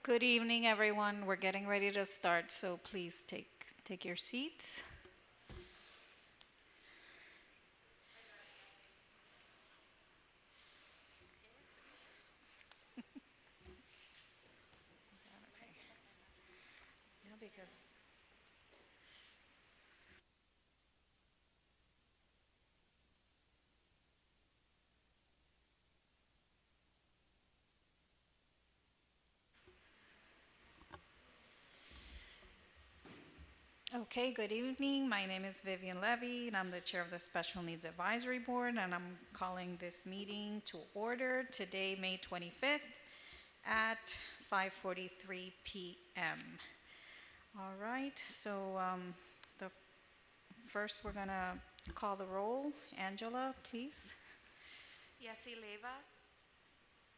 Good evening, everyone. We're getting ready to start, so please take your seats. Yeah, because Okay, good evening. My name is Vivian Levy, and I'm the chair of the Special Needs Advisory Board, and I'm calling this meeting to order today, May 25th at 5:43 p.m. All right, so the first we're gonna call the roll. Angela, please. Yessi Leva,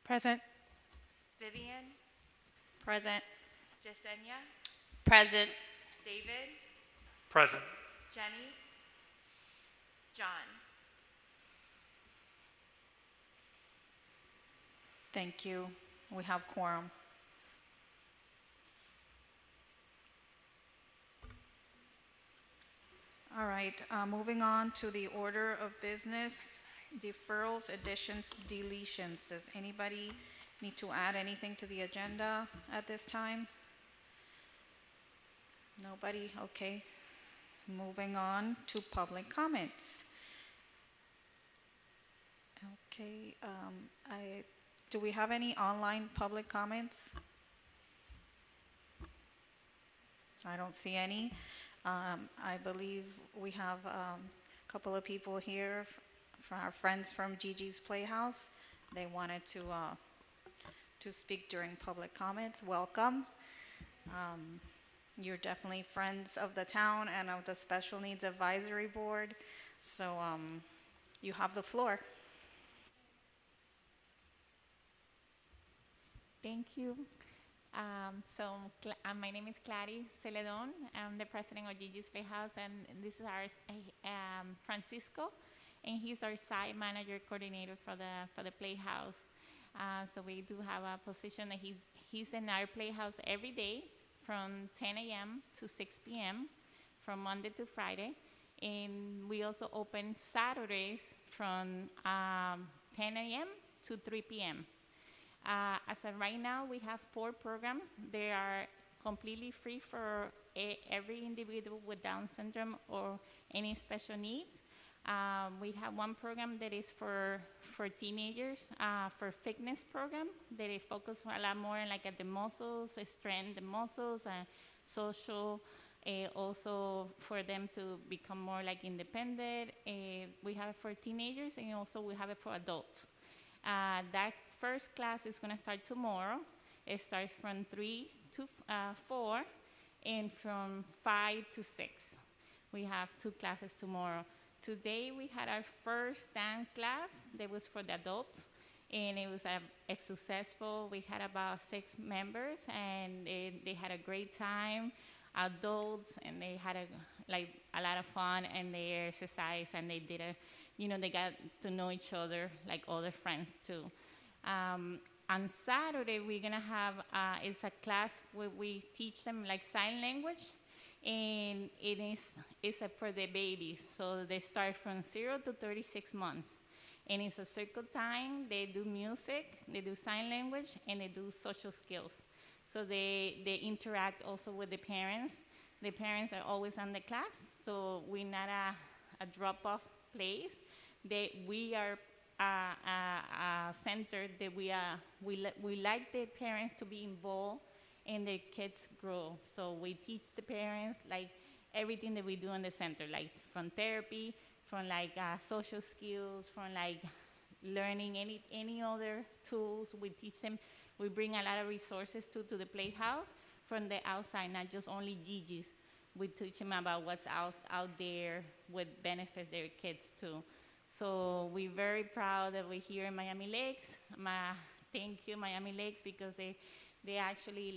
Present. Vivian, Present. Jasenia, Present. David, Present. Jenny, John. Thank you. We have quorum. All right, moving on to the order of business, deferrals, additions, deletions. Does anybody need to add anything to the agenda at this time? Nobody? Okay. Moving on to public comments. Okay, do we have any online public comments? I don't see any. I believe we have a couple of people here, from our friends from Gigi's Playhouse. They wanted to speak during public comments. Welcome. You're definitely friends of the town and of the Special Needs Advisory Board, so you have the floor. Thank you. My name is Clary Celedon. I'm the president of Gigi's Playhouse, and this is our Francisco, and he's our site manager coordinator for the Playhouse. So we do have a position that he's in our Playhouse every day from 10 a.m. to 6 p.m. from Monday to Friday, and we also open Saturdays from 10 a.m. to 3 p.m. As of right now, we have 4 programs. They are completely free for every individual with Down syndrome or any special needs. We have one program that is for teenagers, for fitness program, that it focuses a lot more on like at the muscles, strengthen the muscles, and social, also for them to become more like independent. We have it for teenagers, and also we have it for adults. That first class is going to start tomorrow. It starts from 3 to 4 and from 5 to 6. We have 2 classes tomorrow. Today we had our first dance class that was for the adults, and it was successful. We had about 6 members, and they had a great time, adults, and they had a lot of fun, and they exercised, and they did they got to know each other like other friends too. On Saturday, we're gonna have it's a class where we teach them like sign language, and it's for the babies. So they start from 0 to 36 months, and it's a circle time. They do music, they do sign language, and they do social skills. So they interact also with the parents. The parents are always on the class, so we're not a drop-off place. We are a center that we like the parents to be involved and their kids grow. So we teach the parents like everything that we do in the center, like from therapy, from like social skills, from like learning any other tools. We teach them. We bring a lot of resources to the Playhouse from the outside, not just only Gigi's. We teach them about what's out there, what benefits their kids too. So we're very proud that we're here in Miami Lakes. Thank you, Miami Lakes, because they actually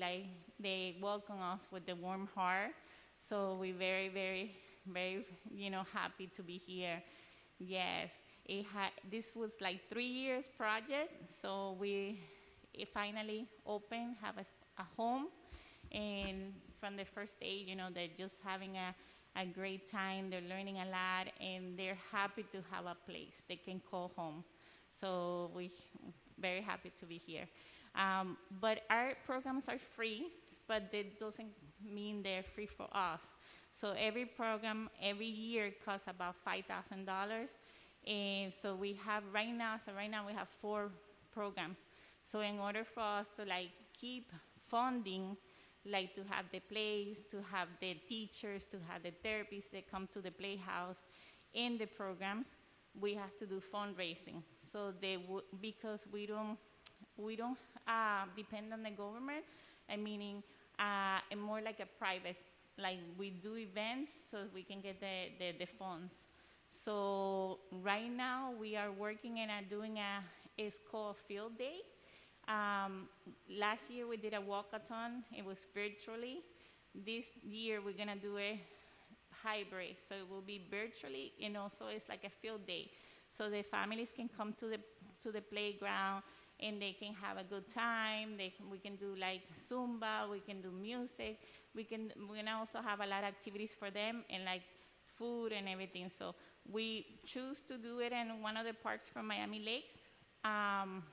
they welcome us with a warm heart. So we're very, very, very, happy to be here. Yes, this was like 3 years project. So it finally opened, have a home, and from the first day, they're just having a great time. They're learning a lot, and they're happy to have a place they can call home. So we very happy to be here. But our programs are free, but that doesn't mean they're free for us. So every program every year costs about $5,000. And so we have right now we have 4 programs. So in order for us to keep funding, to have the plays, to have the teachers, to have the therapists that come to the playhouse in the programs, we have to do fundraising. So because we don't depend on the government, meaning more like a private, we do events so we can get the funds. So right now we are working and doing it's called Field Day. Last year we did a walkathon. It was virtually. This year we're gonna do a hybrid, so it will be virtually, and also it's like a field day. So the families can come to the playground and they can have a good time. We can do Zumba, we can do music. We're gonna also have a lot of activities for them and food and everything. So we choose to do it in one of the parks from Miami Lakes. And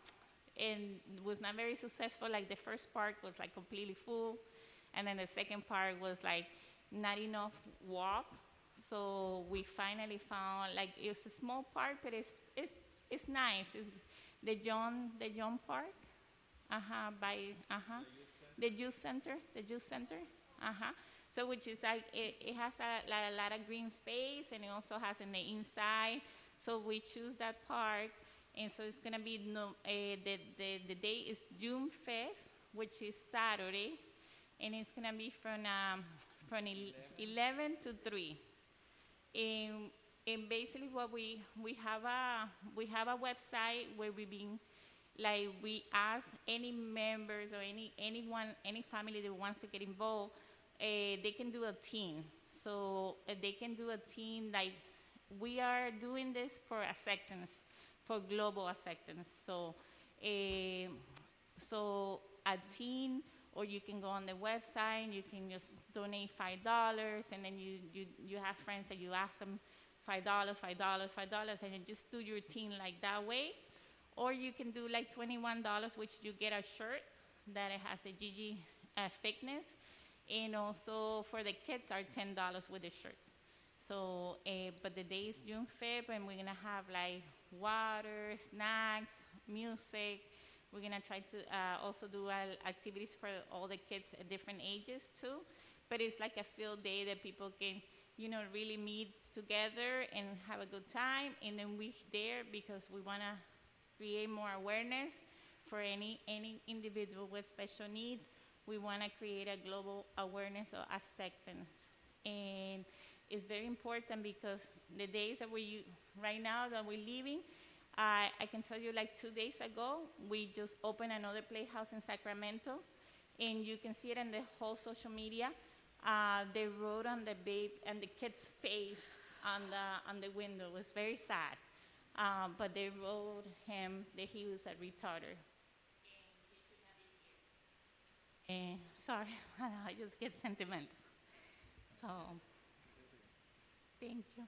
it was not very successful. The first park was completely full, and then the second park was not enough walk. So we finally found it's a small park, but it's nice. It's the John Park, the youth center. So which is it has a lot of green space, and it also has in the inside. So we choose that park, and so it's gonna be the day is June 5th, which is Saturday, and it's gonna be from 11 to 3. And basically what we have a website where we ask any members or any family that wants to get involved, they can do a team. So they can do a team. We are doing this for acceptance, for global acceptance. So a team, or you can go on the website and you can just donate $5, and then you have friends that you ask them $5, and you just do your team that way. Or you can do $21, which you get a shirt that it has the Gigi thickness, and also for the kids are $10 with the shirt. So, but the day is June 5th, and we're gonna have water, snacks, music. We're gonna try to also do activities for all the kids at different ages too. But it's a field day that people can, really meet together and have a good time. And then we're there because we wanna create more awareness for any individual with special needs. We wanna create a global awareness of acceptance. And it's very important because the days that right now that we're living, I can tell you 2 days ago, we just opened another playhouse in Sacramento, and you can see it in the whole social media. They wrote on the babe and the kid's face on the window. It was very sad. But they wrote him that he was a retarder. And he should not be here. Sorry, I just get sentimental. So, thank you.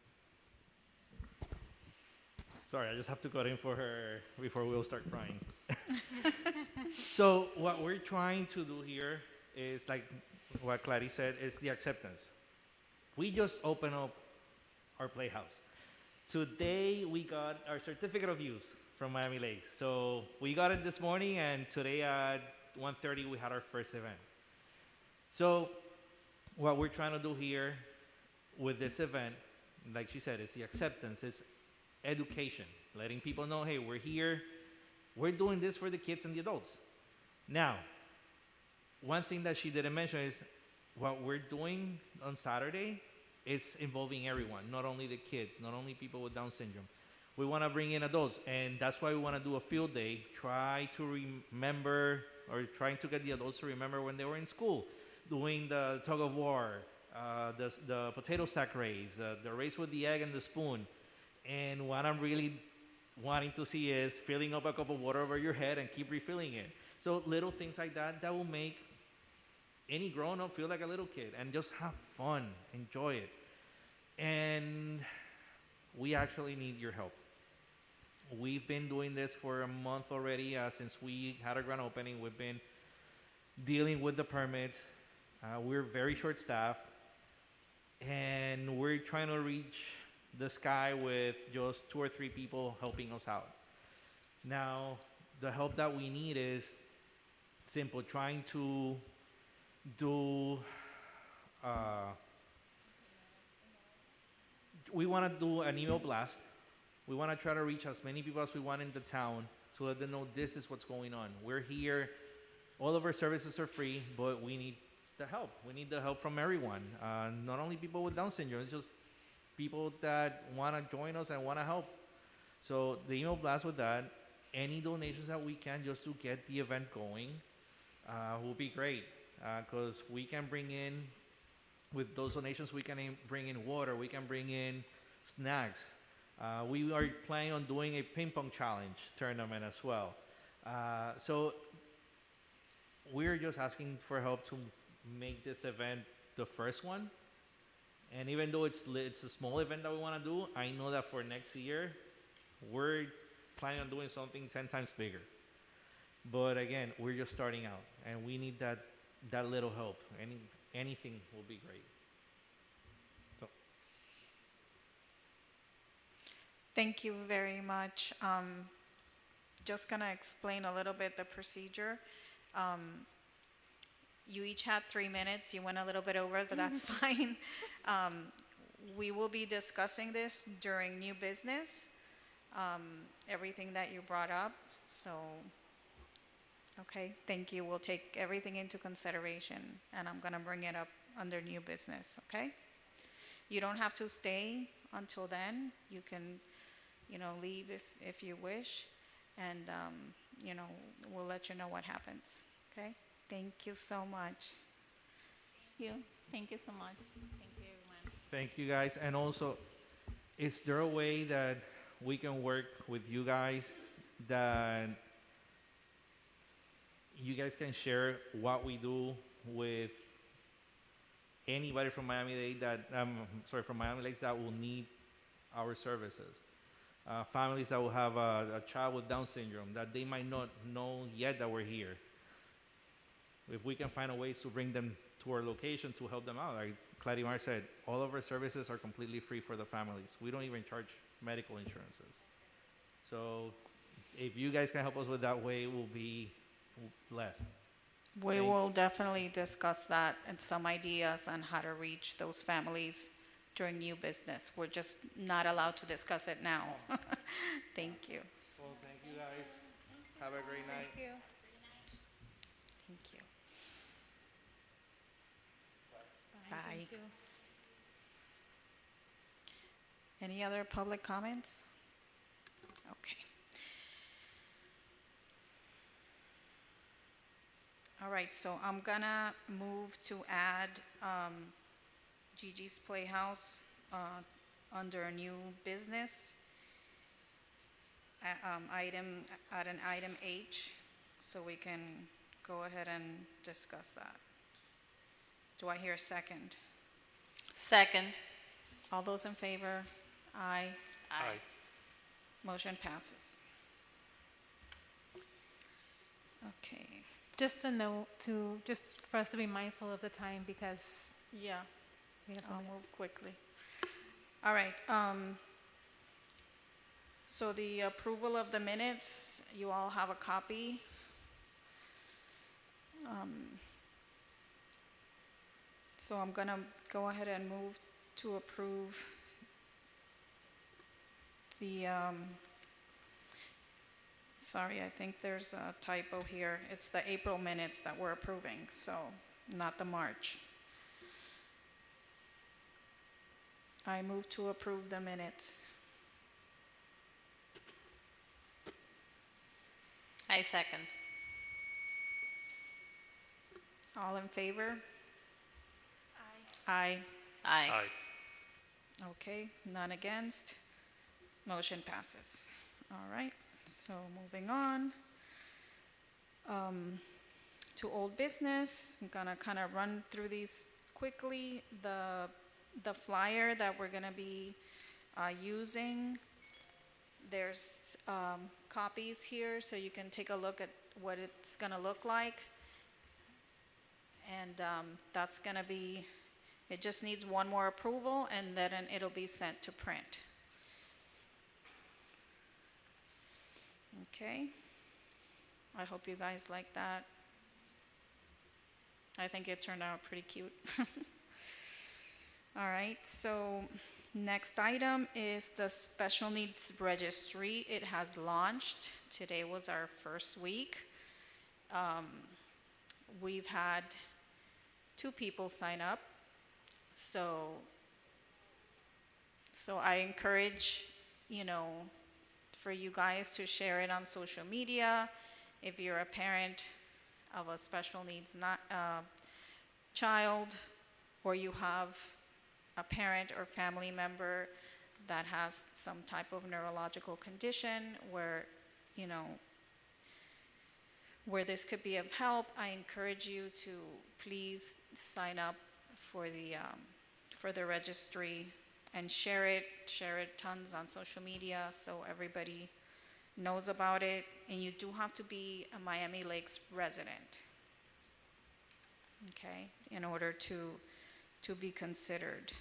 Sorry, I just have to cut in for her before we'll start crying. So what we're trying to do here is what Clary said, is the acceptance. We just opened up our playhouse. Today we got our certificate of use from Miami Lakes. So we got it this morning, and today at 1:30 we had our first event. So what we're trying to do here with this event, like she said, is the acceptance, is education, letting people know, hey, we're here, we're doing this for the kids and the adults. Now, one thing that she didn't mention is what we're doing on Saturday is involving everyone, not only the kids, not only people with Down syndrome. We want to bring in adults, and that's why we want to do a field day, try to remember, or trying to get the adults to remember when they were in school, doing the tug of war, the potato sack race, the race with the egg and the spoon. And what I'm really wanting to see is filling up a cup of water over your head and keep refilling it. So little things like that will make any grown up feel like a little kid and just have fun, enjoy it. And we actually need your help. We've been doing this for a month already. Since we had our grand opening, we've been dealing with the permits. We're very short staffed, and we're trying to reach the sky with just 2 or 3 people helping us out. Now, the help that we need is simple, trying to do, we want to do an email blast. We want to try to reach as many people as we want in the town to let them know this is what's going on. We're here. All of our services are free, but we need the help. We need the help from everyone. Not only people with Down syndrome, it's just people that want to join us and want to help. So the email blast with that, any donations that we can just to get the event going will be great. Because we can bring in, with those donations, we can bring in water, we can bring in snacks. We are planning on doing a ping pong challenge tournament as well. So we're just asking for help to make this event the first one. And even though it's a small event that we want to do, I know that for next year, we're planning on doing something 10 times bigger. But again, we're just starting out, and we need that little help. Anything will be great. So. Thank you very much. Just gonna explain a little bit the procedure. You each had 3 minutes. You went a little bit over, but that's fine. We will be discussing this during new business, everything that you brought up. So, okay, thank you. We'll take everything into consideration, and I'm gonna bring it up under new business, okay? You don't have to stay until then. You can, leave if you wish, and, we'll let you know what happens, okay? Thank you so much. Thank you so much. Thank you, everyone. Thank you, guys. And also, is there a way that we can work with you guys that you guys can share what we do with anybody from Miami-Dade from Miami Lakes that will need our services? Families that will have a child with Down syndrome that they might not know yet that we're here. If we can find a ways to bring them to our location to help them out. Like Clarimar said, all of our services are completely free for the families. We don't even charge medical insurances. So if you guys can help us with that way, we'll be blessed. We will definitely discuss that and some ideas on how to reach those families during new business. We're just not allowed to discuss it now. Thank you. Well, thank you, guys. Have a great night. Thank you. Thank you. Bye. Thank you. Any other public comments? Okay. All right, so I'm gonna move to add Gigi's Playhouse under new business, item H, so we can go ahead and discuss that. Do I hear a second? Second. All those in favor? Aye. Aye. Motion passes. Okay. Just a note just for us to be mindful of the time because Yeah, we have I'll some. move quickly. All right, so the approval of the minutes, you all have a copy. So I'm gonna go ahead and move to approve the, sorry, I think there's a typo here. It's the April minutes that we're approving, so not the March. I move to approve the minutes. I second. All in favor? Aye. Aye. Aye. Okay, none against. Motion passes. All right, so moving on. to old business. I'm gonna kind of run through these quickly. The flyer that we're gonna be using, there's copies here, so you can take a look at what it's gonna look like. And that's gonna be, it just needs one more approval, and then it'll be sent to print. Okay. I hope you guys like that. I think it turned out pretty cute. All right, so next item is the Special Needs Registry. It has launched. Today was our first week. We've had 2 people sign up. So I encourage, for you guys to share it on social media. If you're a parent of a special needs child, or you have a parent or family member that has some type of neurological condition where, where this could be of help, I encourage you to please sign up for the registry and share it tons on social media so everybody knows about it. And you do have to be a Miami Lakes resident, okay, in order to be considered.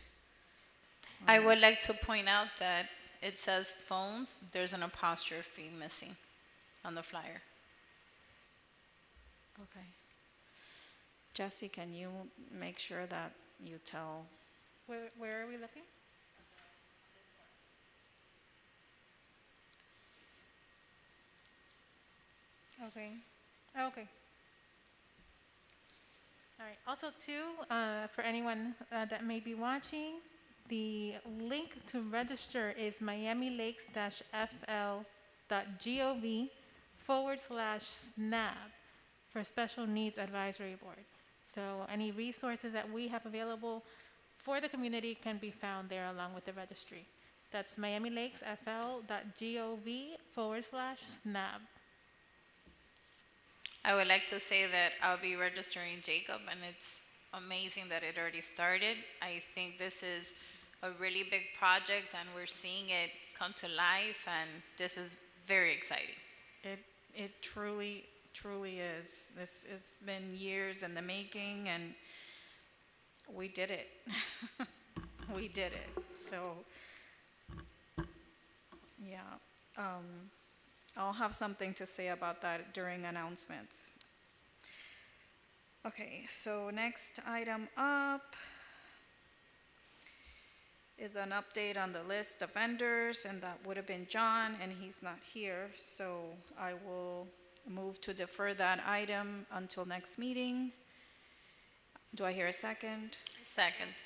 I would like to point out that it says phones. There's an apostrophe missing on the flyer. Okay. Jesse, can you make sure that you tell? Where are we looking? Okay. Okay. All right. Also, too, for anyone that may be watching, the link to register is miamilakes-fl.gov/SNAB for Special Needs Advisory Board. So any resources that we have available for the community can be found there along with the registry. That's miamilakes-fl.gov/SNAB. I would like to say that I'll be registering Jacob, and it's amazing that it already started. I think this is a really big project, and we're seeing it come to life, and this is very exciting. It truly is. This has been years in the making, and we did it. We did it. So, yeah. I'll have something to say about that during announcements. Okay, so next item up is an update on the list of vendors, and that would have been John, and he's not here, so I will move to defer that item until next meeting. Do I hear a second? Second.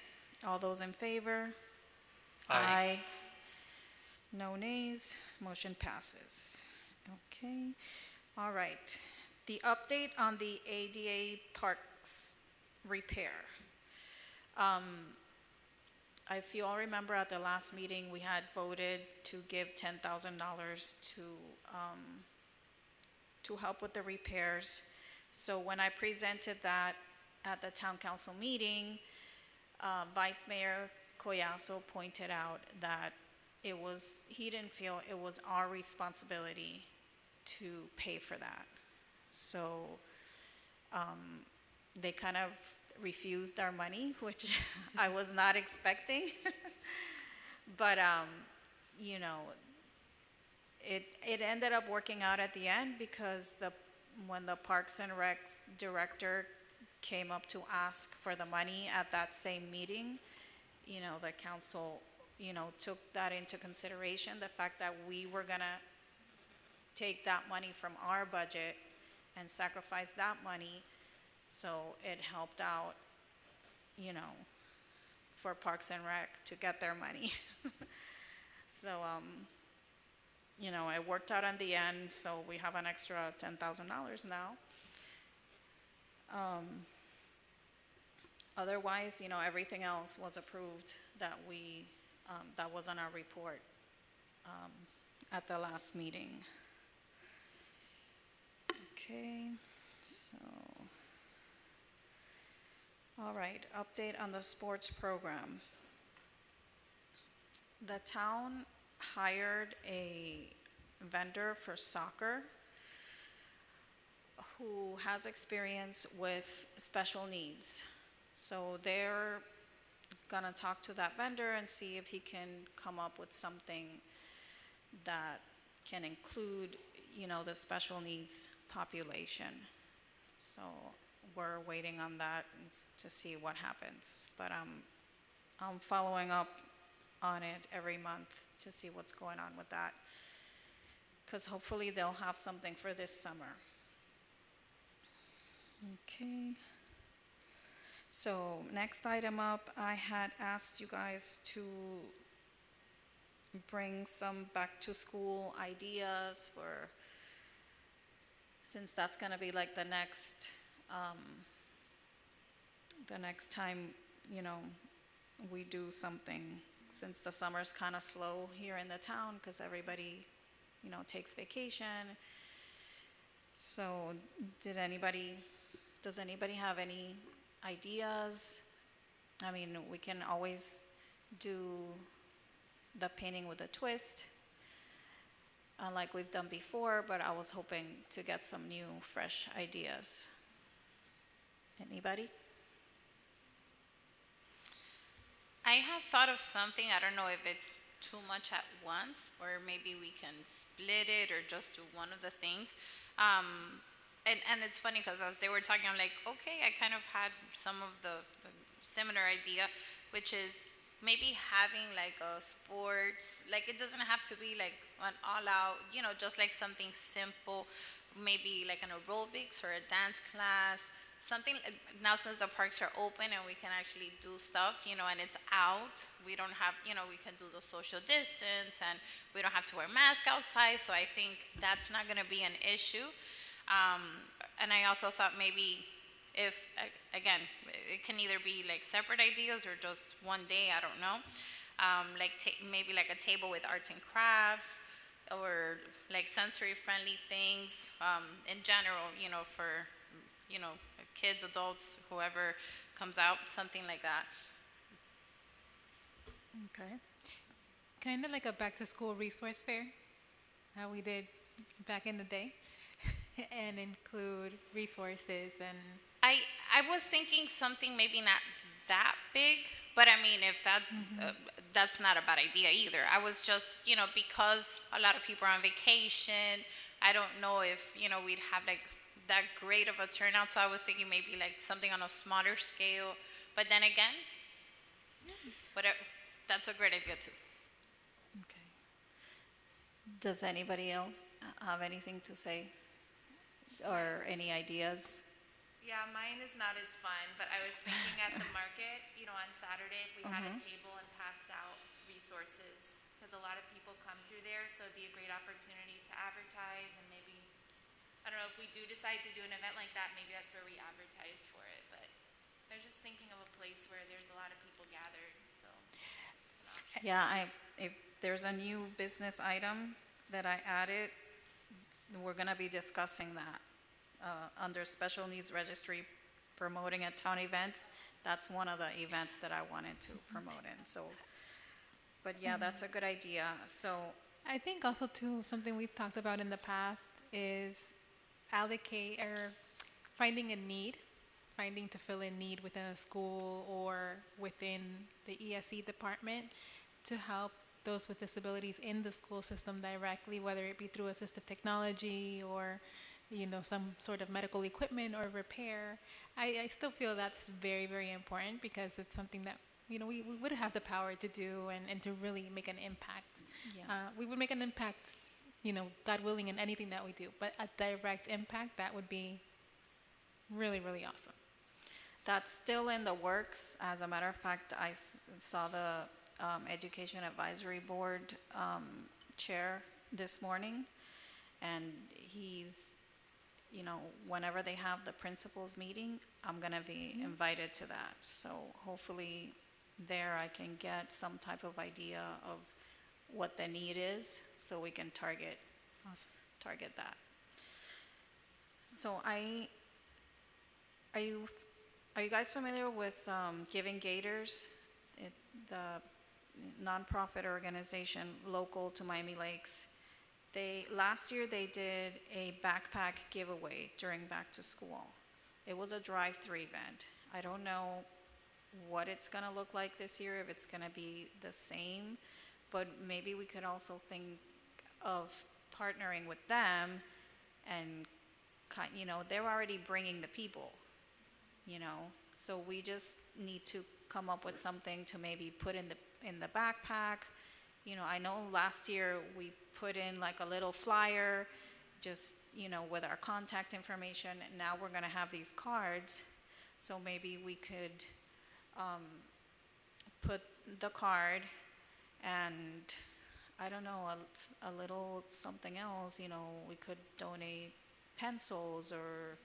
All those in favor? Aye. No nays, motion passes. Okay, all right. The update on the ADA parks repair. If you all remember at the last meeting, we had voted to give $10,000 to help with the repairs. So when I presented that at the town council meeting, Vice Mayor Collazo pointed out that he didn't feel it was our responsibility to pay for that. So they kind of refused our money, which I was not expecting. But, it ended up working out at the end because when the Parks and Recs director came up to ask for the money at that same meeting, the council, took that into consideration, the fact that we were gonna take that money from our budget and sacrifice that money. So it helped out, for Parks and Rec to get their money. So, it worked out in the end, so we have an extra $10,000 now. Otherwise, everything else was approved that that was on our report at the last meeting. Okay, so All right, update on the sports program. The town hired a vendor for soccer who has experience with special needs. So they're gonna talk to that vendor and see if he can come up with something that can include, the special needs population. So we're waiting on that to see what happens. But I'm following up on it every month to see what's going on with that. Because hopefully they'll have something for this summer. Okay. So next item up, I had asked you guys to bring some back to school ideas for, since that's gonna be like the next time, we do something, since the summer's kind of slow here in the town because everybody, takes vacation. So does anybody have any ideas? I mean, we can always do the painting with a twist, like we've done before, but I was hoping to get some new, fresh ideas. Anybody? I had thought of something. I don't know if it's too much at once, or maybe we can split it, or just do one of the things. And it's funny because as they were talking, I'm like, okay, I kind of had some of the similar idea, which is maybe having like a sports, like it doesn't have to be like an all out, just like something simple, maybe like an aerobics or a dance class, something. Now since the parks are open and we can actually do stuff, and it's out, we don't have, we can do the social distance and we don't have to wear masks outside, so I think that's not gonna be an issue. And I also thought maybe if, again, it can either be like separate ideas or just one day, I don't know. Like maybe like a table with arts and crafts, or like sensory friendly things, in general, for, kids, adults, whoever comes out, something like that. Okay. Kind of like a back to school resource fair, how we did back in the day, and include resources and. I was thinking something maybe not that big, but I mean, if that, that's not a bad idea either. I was just, because a lot of people are on vacation, I don't know if, we'd have like that great of a turnout, so I was thinking maybe like something on a smaller scale, but then again, whatever, that's a great idea too. Okay. Does anybody else have anything to say or any ideas? Yeah, mine is not as fun, but I was thinking at the market, on Saturday, if we had a table and passed out resources, because a lot of people come through there, so it'd be a great opportunity to advertise, and maybe, I don't know, if we do decide to do an event like that, maybe that's where we advertise for it, but I was just thinking of a place where there's a lot of people gathered, so. Yeah, if there's a new business item that I added, we're gonna be discussing that. Under Special Needs Registry, promoting at town events, that's one of the events that I wanted to promote in, so. But yeah, that's a good idea, so. I think also too, something we've talked about in the past is allocate or finding to fill in need within a school or within the ESE department to help those with disabilities in the school system directly, whether it be through assistive technology or some sort of medical equipment or repair. I still feel that's very, very important because it's something that we would have the power to do and to really make an impact. Yeah. We would make an impact, God willing, in anything that we do, but a direct impact, that would be really, really awesome. That's still in the works. As a matter of fact, I saw the Education Advisory Board chair this morning, and he's, whenever they have the principals meeting, I'm gonna be invited to that. So hopefully there I can get some type of idea of what the need is, so we can target that. So Are you guys familiar with Giving Gators? The nonprofit organization local to Miami Lakes. Last year they did a backpack giveaway during back to school. It was a drive-through event. I don't know what it's gonna look like this year, if it's gonna be the same, but maybe we could also think of partnering with them and they're already bringing the people, so we just need to come up with something to maybe put in the backpack. I know last year we put in like a little flyer, just with our contact information. And now we're gonna have these cards, so maybe we could put the card and I don't know, a little something else. We could donate pencils or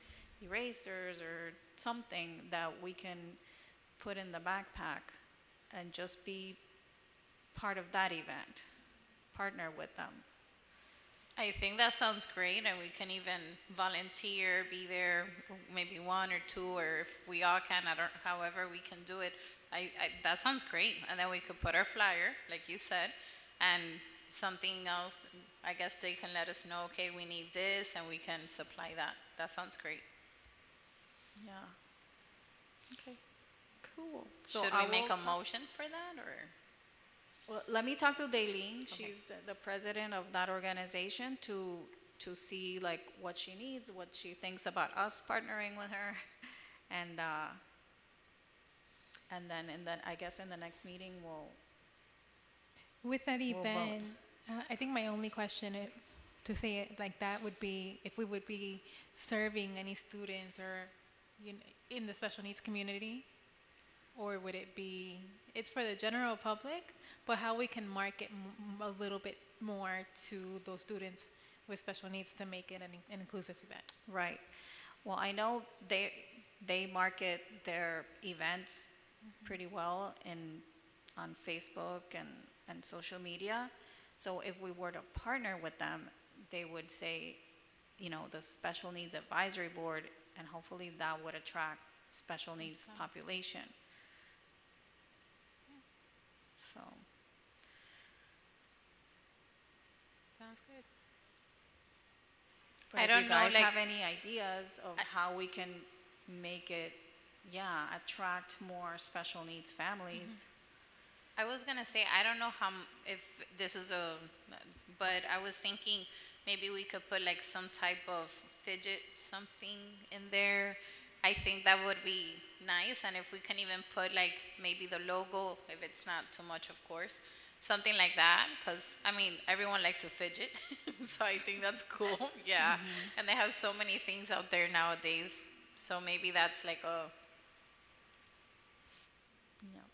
erasers or something that we can put in the backpack and just be part of that event, partner with them. I think that sounds great, and we can even volunteer, be there, maybe one or two, or if we all can, however we can do it. That sounds great, and then we could put our flyer, like you said, and something else. I guess they can let us know, okay, we need this, and we can supply that. That sounds great. Yeah. Okay. Cool. So Should we make a motion for that, or? Well, let me talk to Daylene. Okay. She's the president of that organization to see like what she needs, what she thinks about us partnering with her, and then I guess in the next meeting we'll. With that We'll vote. event, I think my only question, to say it like that, would be if we would be serving any students or in the special needs community, or would it be, it's for the general public, but how we can market a little bit more to those students with special needs to make it an inclusive event. Right. Well, I know they market their events pretty well on Facebook and social media. So if we were to partner with them, they would say, the Special Needs Advisory Board, and hopefully that would attract special needs population. So. Sounds good. But I if don't you know, guys like- have any ideas of how we can make it, attract more special needs families. I was gonna say, I don't know if this is but I was thinking maybe we could put like some type of fidget something in there. I think that would be nice, and if we can even put like maybe the logo, if it's not too much, of course, something like that, because everyone likes to fidget, so I think that's cool. Yeah, and they have so many things out there nowadays, so maybe that's like a. Yeah.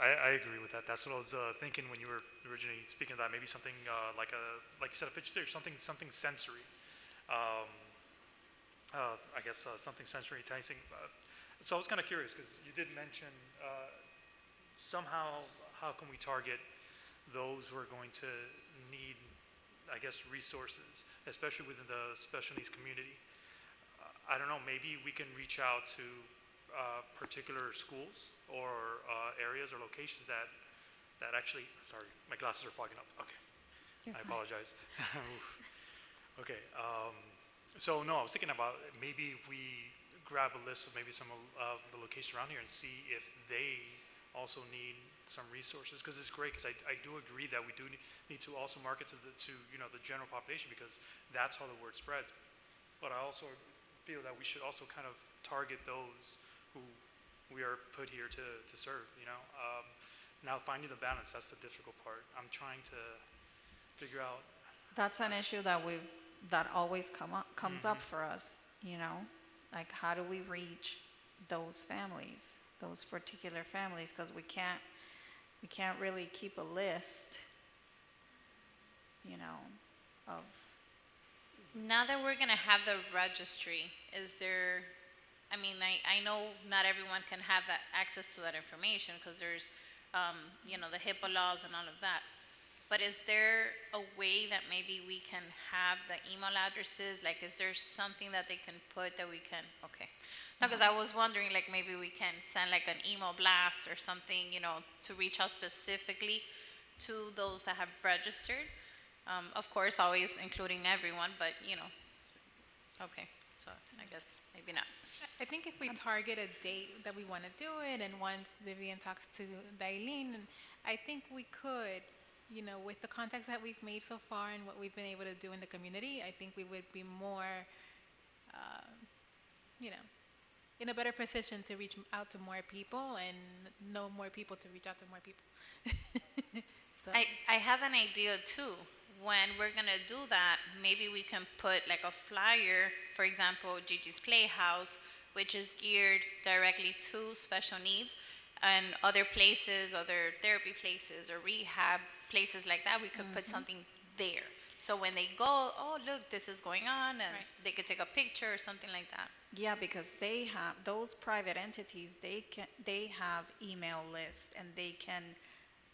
I agree with that. That's what I was thinking when you were originally speaking of that. Maybe something like you said, a fidget spinner, something sensory. I guess something sensory enticing. So I was kind of curious because you did mention somehow how can we target those who are going to need, I guess, resources, especially within the special needs community. I don't know. Maybe we can reach out to particular schools or areas or locations that actually. Sorry, my glasses are fogging up. Okay, I apologize. Okay. So no, I was thinking about maybe if we grab a list of maybe some of the locations around here and see if they also need some resources, because it's great, because I do agree that we do need to also market to the general population, because that's how the word spreads. But I also feel that we should also kind of target those who we are put here to serve, Now finding the balance, that's the difficult part. I'm trying to figure out. That's an issue that always comes up for us, like how do we reach those families, those particular families, because we can't really keep a list, of. Now that we're gonna have the registry, is there? I know not everyone can have that access to that information because there's, the HIPAA laws and all of that. But is there a way that maybe we can have the email addresses? Like, is there something that they can put that we can, okay. No, because I was wondering, like, maybe we can send like an email blast or something, you know, to reach out specifically to those that have registered. Of course, always including everyone, but, you know, okay. So I guess maybe not. I think if we target a date that we want to do it, and once Vivian talks to Dailene, and I think we could, you know, with the contacts that we've made so far and what we've been able to do in the community, I think we would be more, you know, in a better position to reach out to more people and know more people to reach out to more people. So I have an idea too. When we're gonna do that, maybe we can put like a flyer, for example, Gigi's Playhouse, which is geared directly to special needs, and other places, other therapy places or rehab places like that, we could put something there. So when they go, oh look, this is going on, and Right. they could take a picture or something like that. Yeah, because they have, those private entities, they have email lists, and they can,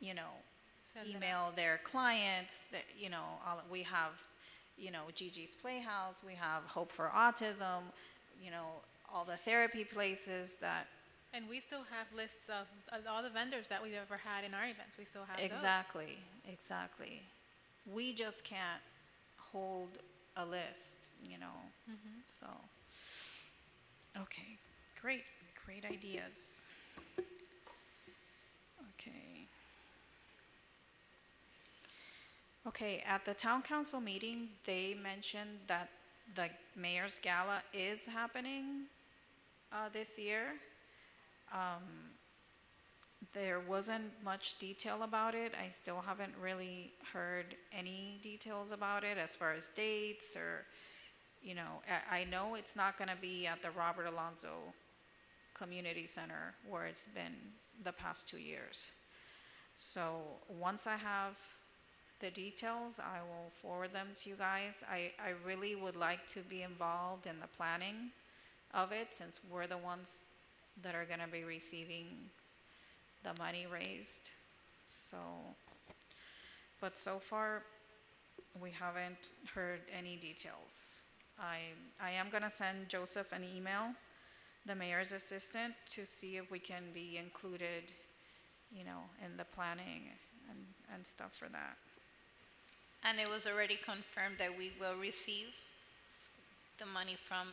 you know, Send it out. email their clients that, you know, we have, you know, Gigi's Playhouse, we have Hope for Autism, you know, all the therapy places that, And we still have lists of all the vendors that we've ever had in our events. We still have those. exactly. We just can't hold a list, you know, so. Okay, great ideas. Okay, at the town council meeting, they mentioned that the mayor's gala is happening this year. There wasn't much detail about it. I still haven't really heard any details about it as far as dates or, you know, I know it's not gonna be at the Robert Alonzo Community Center where it's been the past 2 years. So once I have the details, I will forward them to you guys. I really would like to be involved in the planning of it, since we're the ones that are gonna be receiving the money raised. So, but so far, we haven't heard any details. I am gonna send Joseph an email, the mayor's assistant, to see if we can be included, you know, in the planning and stuff for that. And it was already confirmed that we will receive the money from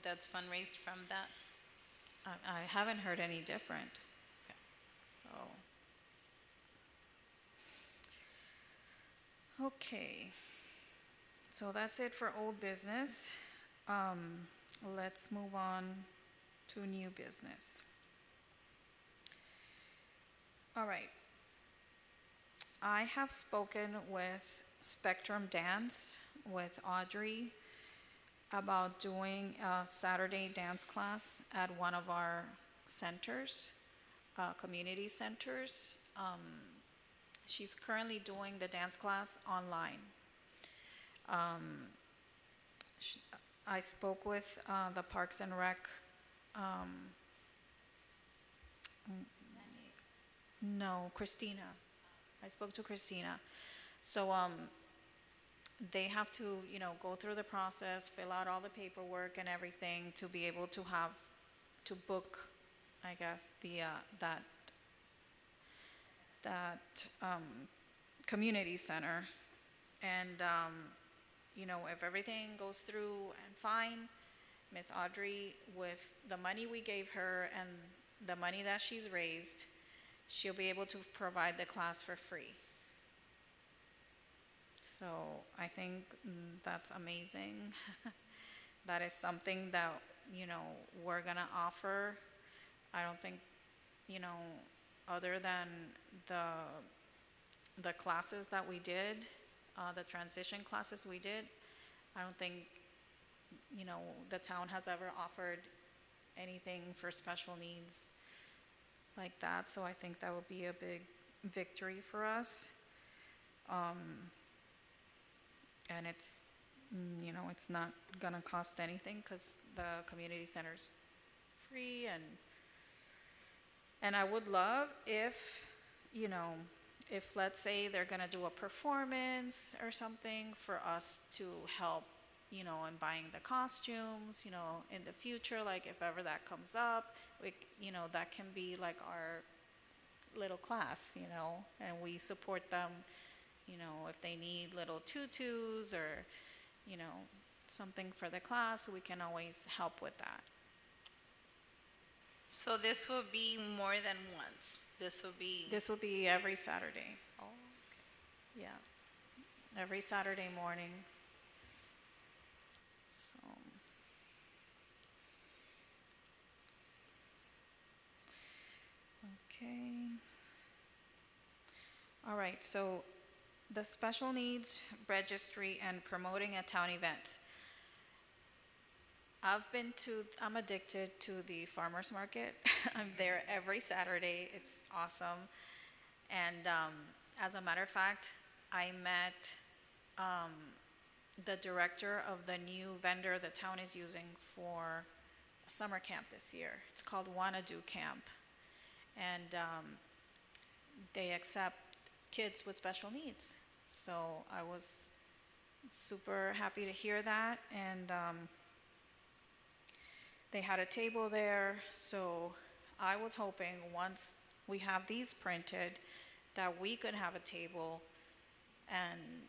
that's fundraised from that. I haven't heard any different. So. Okay. So that's it for old business. Let's move on to new business. All right. I have spoken with Spectrum Dance, with Audrey, about doing a Saturday dance class at one of our centers, community centers. She's currently doing the dance class online. I spoke with the Parks and Rec. No, Christina. I spoke to Christina. So they have to, you know, go through the process, fill out all the paperwork and everything to be able to have, to book, I guess, the, that community center. And, you know, if everything goes through and fine, Miss Audrey, with the money we gave her and the money that she's raised, she'll be able to provide the class for free. So I think that's amazing. That is something that, you know, we're gonna offer. I don't think, you know, other than the classes that we did, the transition classes we did, I don't think, you know, the town has ever offered anything for special needs like that. So I think that would be a big victory for us. And it's, you know, it's not gonna cost anything because the community center's free. And I would love if, you know, if let's say they're gonna do a performance or something, for us to help, in buying the costumes, in the future, like if ever that comes up, that can be like our little class, and we support them, if they need little tutus or, something for the class, we can always help with that. So this will be more than once. This will be. This will be every Saturday. Oh, okay. Yeah, every Saturday morning. So, okay. All right, so the special needs registry and promoting a town event. I'm addicted to the farmer's market. I'm there every Saturday. It's awesome. And as a matter of fact, I met the director of the new vendor the town is using for a summer camp this year. It's called Wanna Do Camp. And they accept kids with special needs. So I was super happy to hear that. And they had a table there, so I was hoping once we have these printed that we could have a table and,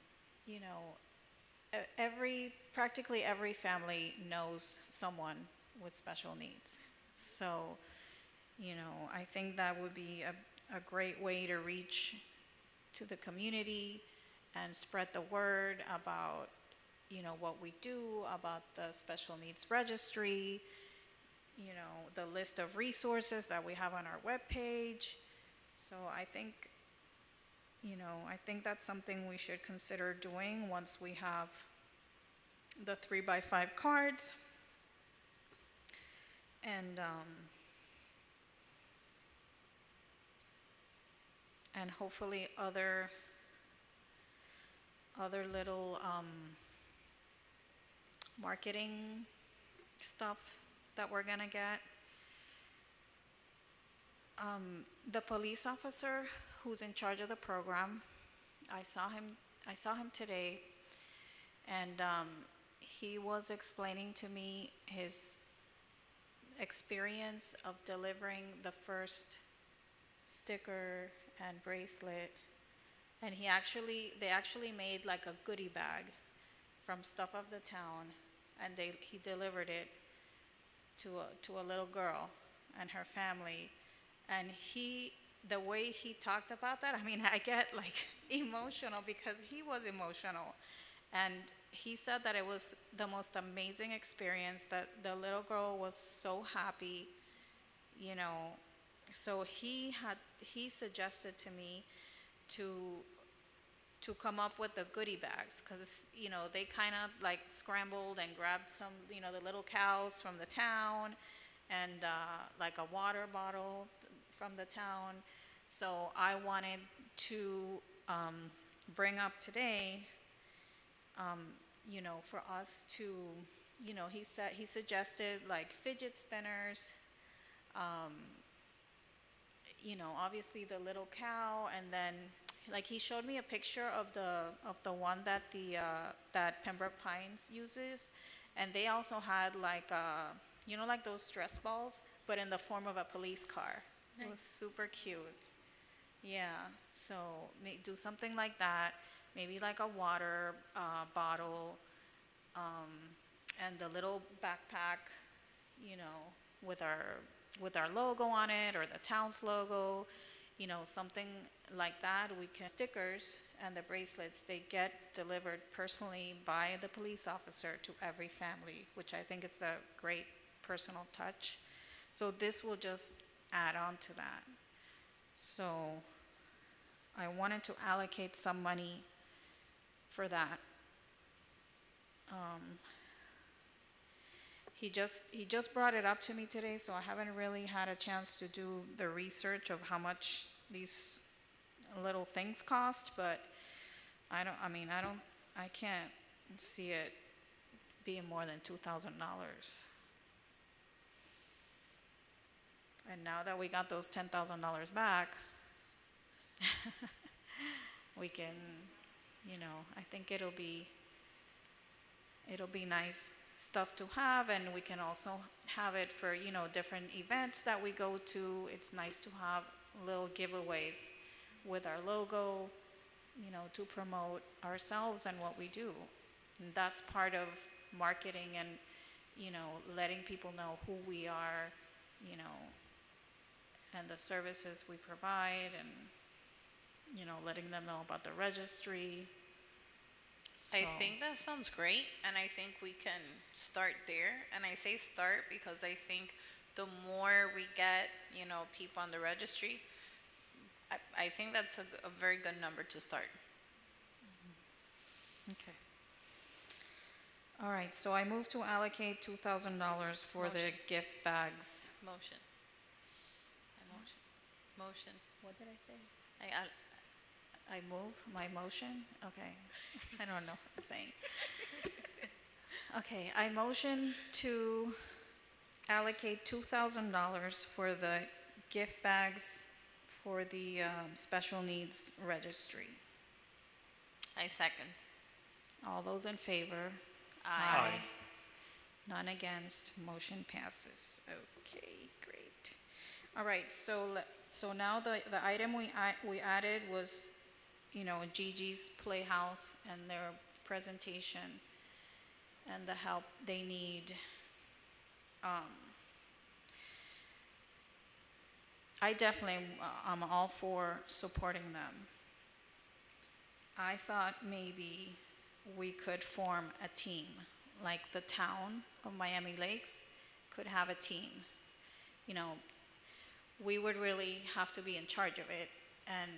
practically every family knows someone with special needs. So, I think that would be a great way to reach to the community and spread the word about, what we do, about the special needs registry, the list of resources that we have on our webpage. So I think that's something we should consider doing once we have the 3x5 cards. And hopefully other little marketing stuff that we're gonna get. The police officer who's in charge of the program, I saw him today, and he was explaining to me his experience of delivering the first sticker and bracelet, and they actually made like a goodie bag from stuff of the town, and he delivered it to a little girl and her family. And the way he talked about that, I mean, I get like emotional because he was emotional. And he said that it was the most amazing experience, that the little girl was so happy, So he suggested to me to come up with the goodie bags, because they kind of like scrambled and grabbed some, the little cows from the town, and like a water bottle from the town. So I wanted to bring up today, for us to, he suggested like fidget spinners, obviously the little cow, and then like he showed me a picture of the one that that Pembroke Pines uses, and they also had like like those stress balls, but in the form of a police car. Nice. It was super cute. Yeah, so do something like that, maybe like a water bottle, and the little backpack, with our logo on it, or the town's logo, something like that. We can stickers and the bracelets, they get delivered personally by the police officer to every family, which I think is a great personal touch. So this will just add on to that. So I wanted to allocate some money for that. He just brought it up to me today, so I haven't really had a chance to do the research of how much these little things cost, but I can't see it being more than $2,000. And now that we got those $10,000 back, we can, I think it'll be nice stuff to have, and we can also have it for, different events that we go to. It's nice to have little giveaways with our logo, to promote ourselves and what we do. And that's part of marketing and, letting people know who we are, and the services we provide, and, letting them know about the registry. I So- think that sounds great, and I think we can start there. And I say start because I think the more we get, people on the registry, I think that's a very good number to start. Okay. All right, so I move to allocate $2,000 for the Motion. gift bags. Motion. Motion. What did I say? I I move my motion? Okay. I don't know what I'm saying. Okay, I motion to allocate $2,000 for the gift bags for the special needs registry. second. All those in favor? Aye. None against, motion passes. Okay, great. All right, so now the item we added was, Gigi's Playhouse and their presentation and the help they need. I definitely, I'm all for supporting them. I thought maybe we could form a team, like the town of Miami Lakes could have a team. We would really have to be in charge of it and,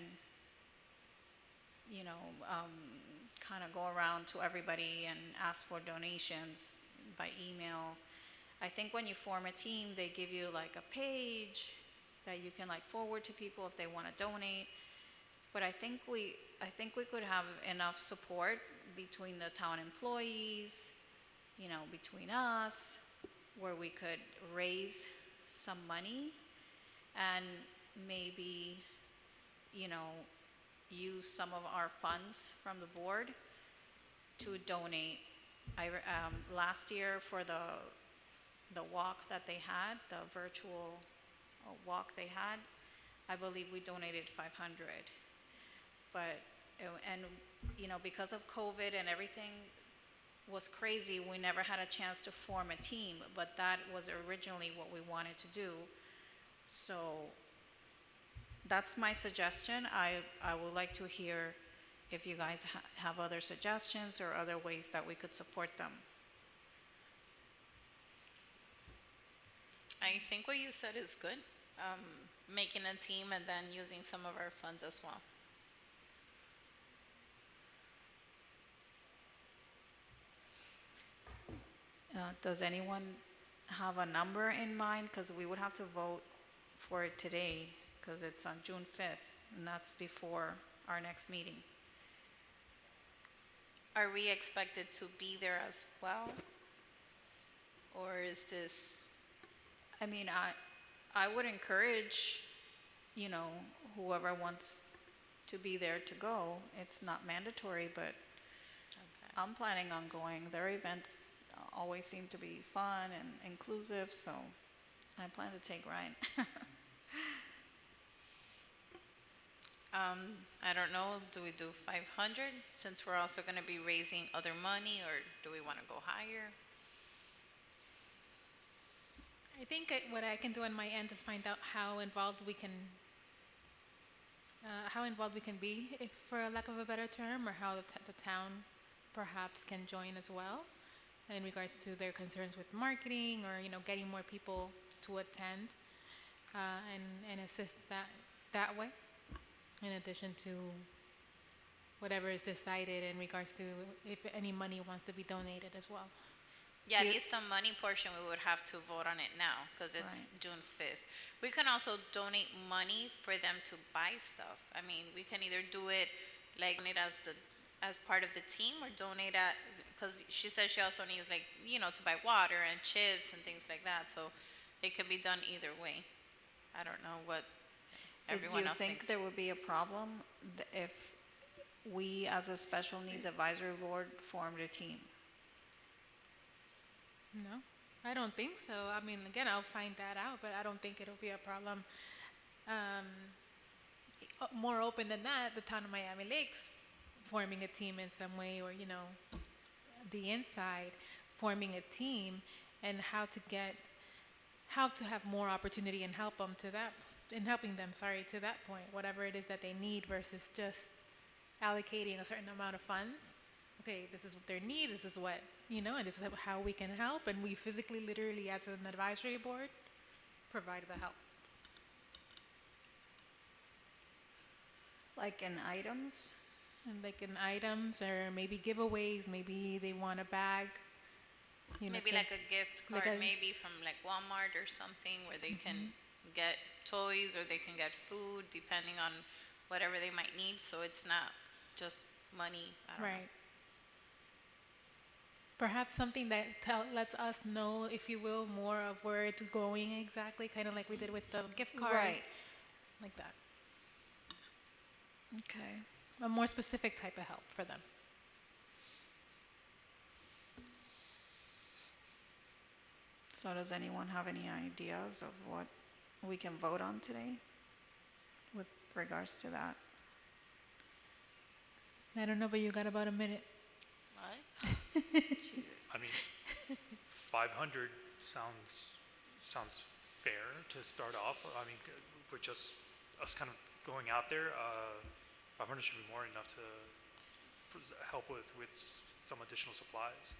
kind of go around to everybody and ask for donations by email. I think when you form a team, they give you like a page that you can like forward to people if they want to donate. But I think we could have enough support between the town employees, between us, where we could raise some money and maybe, use some of our funds from the board to donate. Last year for the walk that they had, the virtual walk they had, I believe we donated 500. But, because of COVID and everything was crazy, we never had a chance to form a team, but that was originally what we wanted to do. So that's my suggestion. I would like to hear if you guys have other suggestions or other ways that we could support them. I think what you said is good. Making a team and then using some of our funds as well. Does anyone have a number in mind? Because we would have to vote for it today, because it's on June 5th, and that's before our next meeting. Are we expected to be there as well? Or is this, I mean, I would encourage, whoever wants to be there to go. It's not mandatory, but I'm planning on going. Their events always seem to be fun and inclusive, so I plan to take Ryan. I don't know, do we do 500 since we're also going to be raising other money, or do we want to go higher? I think what I can do on my end is find out how involved we can be, if for a lack of a better term, or how the town perhaps can join as well in regards to their concerns with marketing, or getting more people to attend and assist that way, in addition to whatever is decided in regards to if any money wants to be donated as well. Yeah, Do at you- least the money portion, we would have to vote on it now because it's Right. June 5th. We can also donate money for them to buy stuff. I mean, we can either do it like donate as part of the team, or donate at, because she says she also needs to buy water and chips and things like that. So it can be done either way. I don't know what everyone Do you else think thinks. there would be a problem if we as a special needs advisory board formed a team? No, I don't think so. I mean, again, I'll find that out, but I don't think it'll be a problem. More open than that, the town of Miami Lakes forming a team in some way, or, you know, the inside forming a team, and how to have more opportunity and help them to that, in helping them, sorry, to that point, whatever it is that they need versus just allocating a certain amount of funds. Okay, this is what their need, this is what, you know, and this is how we can help, and we physically, literally, as an advisory board, provide the help. Like in items? And like in items, or maybe giveaways, maybe they want a bag. You know, Maybe like 'cause a gift like card, a- maybe from like Walmart or something, where they can get toys or they can get food, depending on whatever they might need, so it's not just money. I don't know. Right. Perhaps something that lets us know, if you will, more of where it's going exactly, kind of like we did with the gift card. Right, Like that. okay. A more specific type of help for them. So does anyone have any ideas of what we can vote on today with regards to that? I don't know, but you got about a minute. What? I mean, 500 sounds fair to start off. I mean, with just us kind of going out there, 500 should be more enough to help with some additional supplies.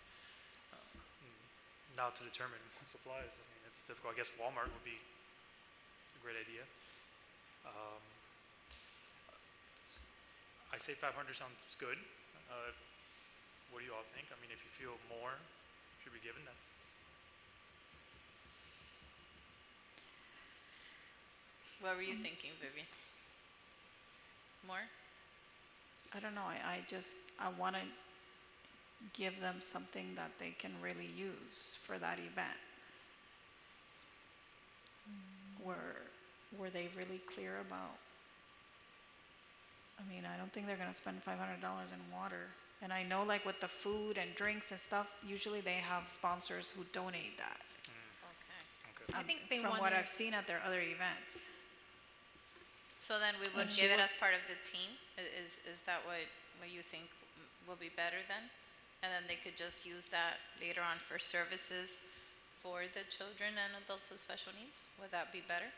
Now to determine what supplies, I mean, it's difficult. I guess Walmart would be a great idea. I say 500 sounds good. What do you all think? I mean, if you feel more should be given, that's... What were you thinking, Vivian? More? I don't know, I want to give them something that they can really use for that event. Were they really clear about? I mean, I don't think they're going to spend $500 in water. And I know, like, with the food and drinks and stuff, usually they have sponsors who donate that. Okay. I think they From what wanted- I've seen at their other events. So then we would And give she it was- as part of the team? Is that what you think will be better then? And then they could just use that later on for services for the children and adults with special needs? Would that be better?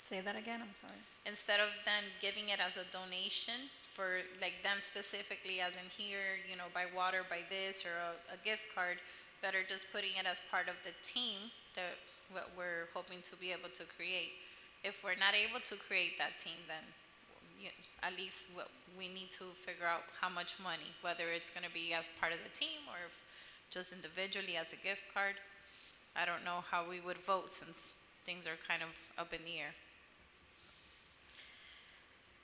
Say that again, I'm sorry. Instead of then giving it as a donation for like them specifically, as in here, you know, buy water, buy this, or a gift card, better just putting it as part of the team that what we're hoping to be able to create. If we're not able to create that team, then at least we need to figure out how much money, whether it's going to be as part of the team or if just individually as a gift card. I don't know how we would vote since things are kind of up in the air.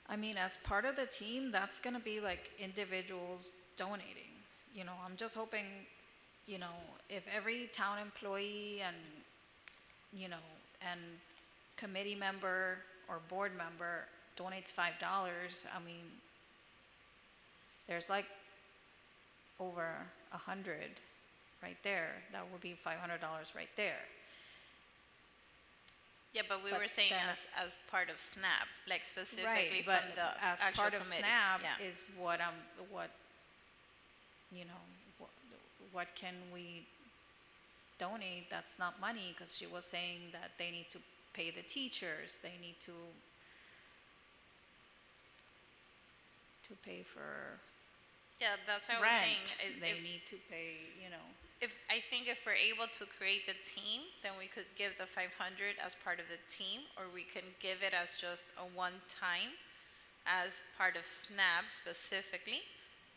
I mean, as part of the team, that's going to be like individuals donating. You know, I'm just hoping, you know, if every town employee and, you know, and committee member or board member donates $5, I mean, there's like over 100 right there. That would be $500 right there. Yeah, but we But were saying then- as part of SNAP, like specifically Right, from but the as actual part of committee. SNAP Yeah. is you know, what can we donate that's not money? Because she was saying that they need to pay the teachers, they need to pay for Yeah, that's what I was saying. rent, they need to pay, you know. I think if we're able to create the team, then we could give the 500 as part of the team, or we can give it as just a one-time, as part of SNAP specifically,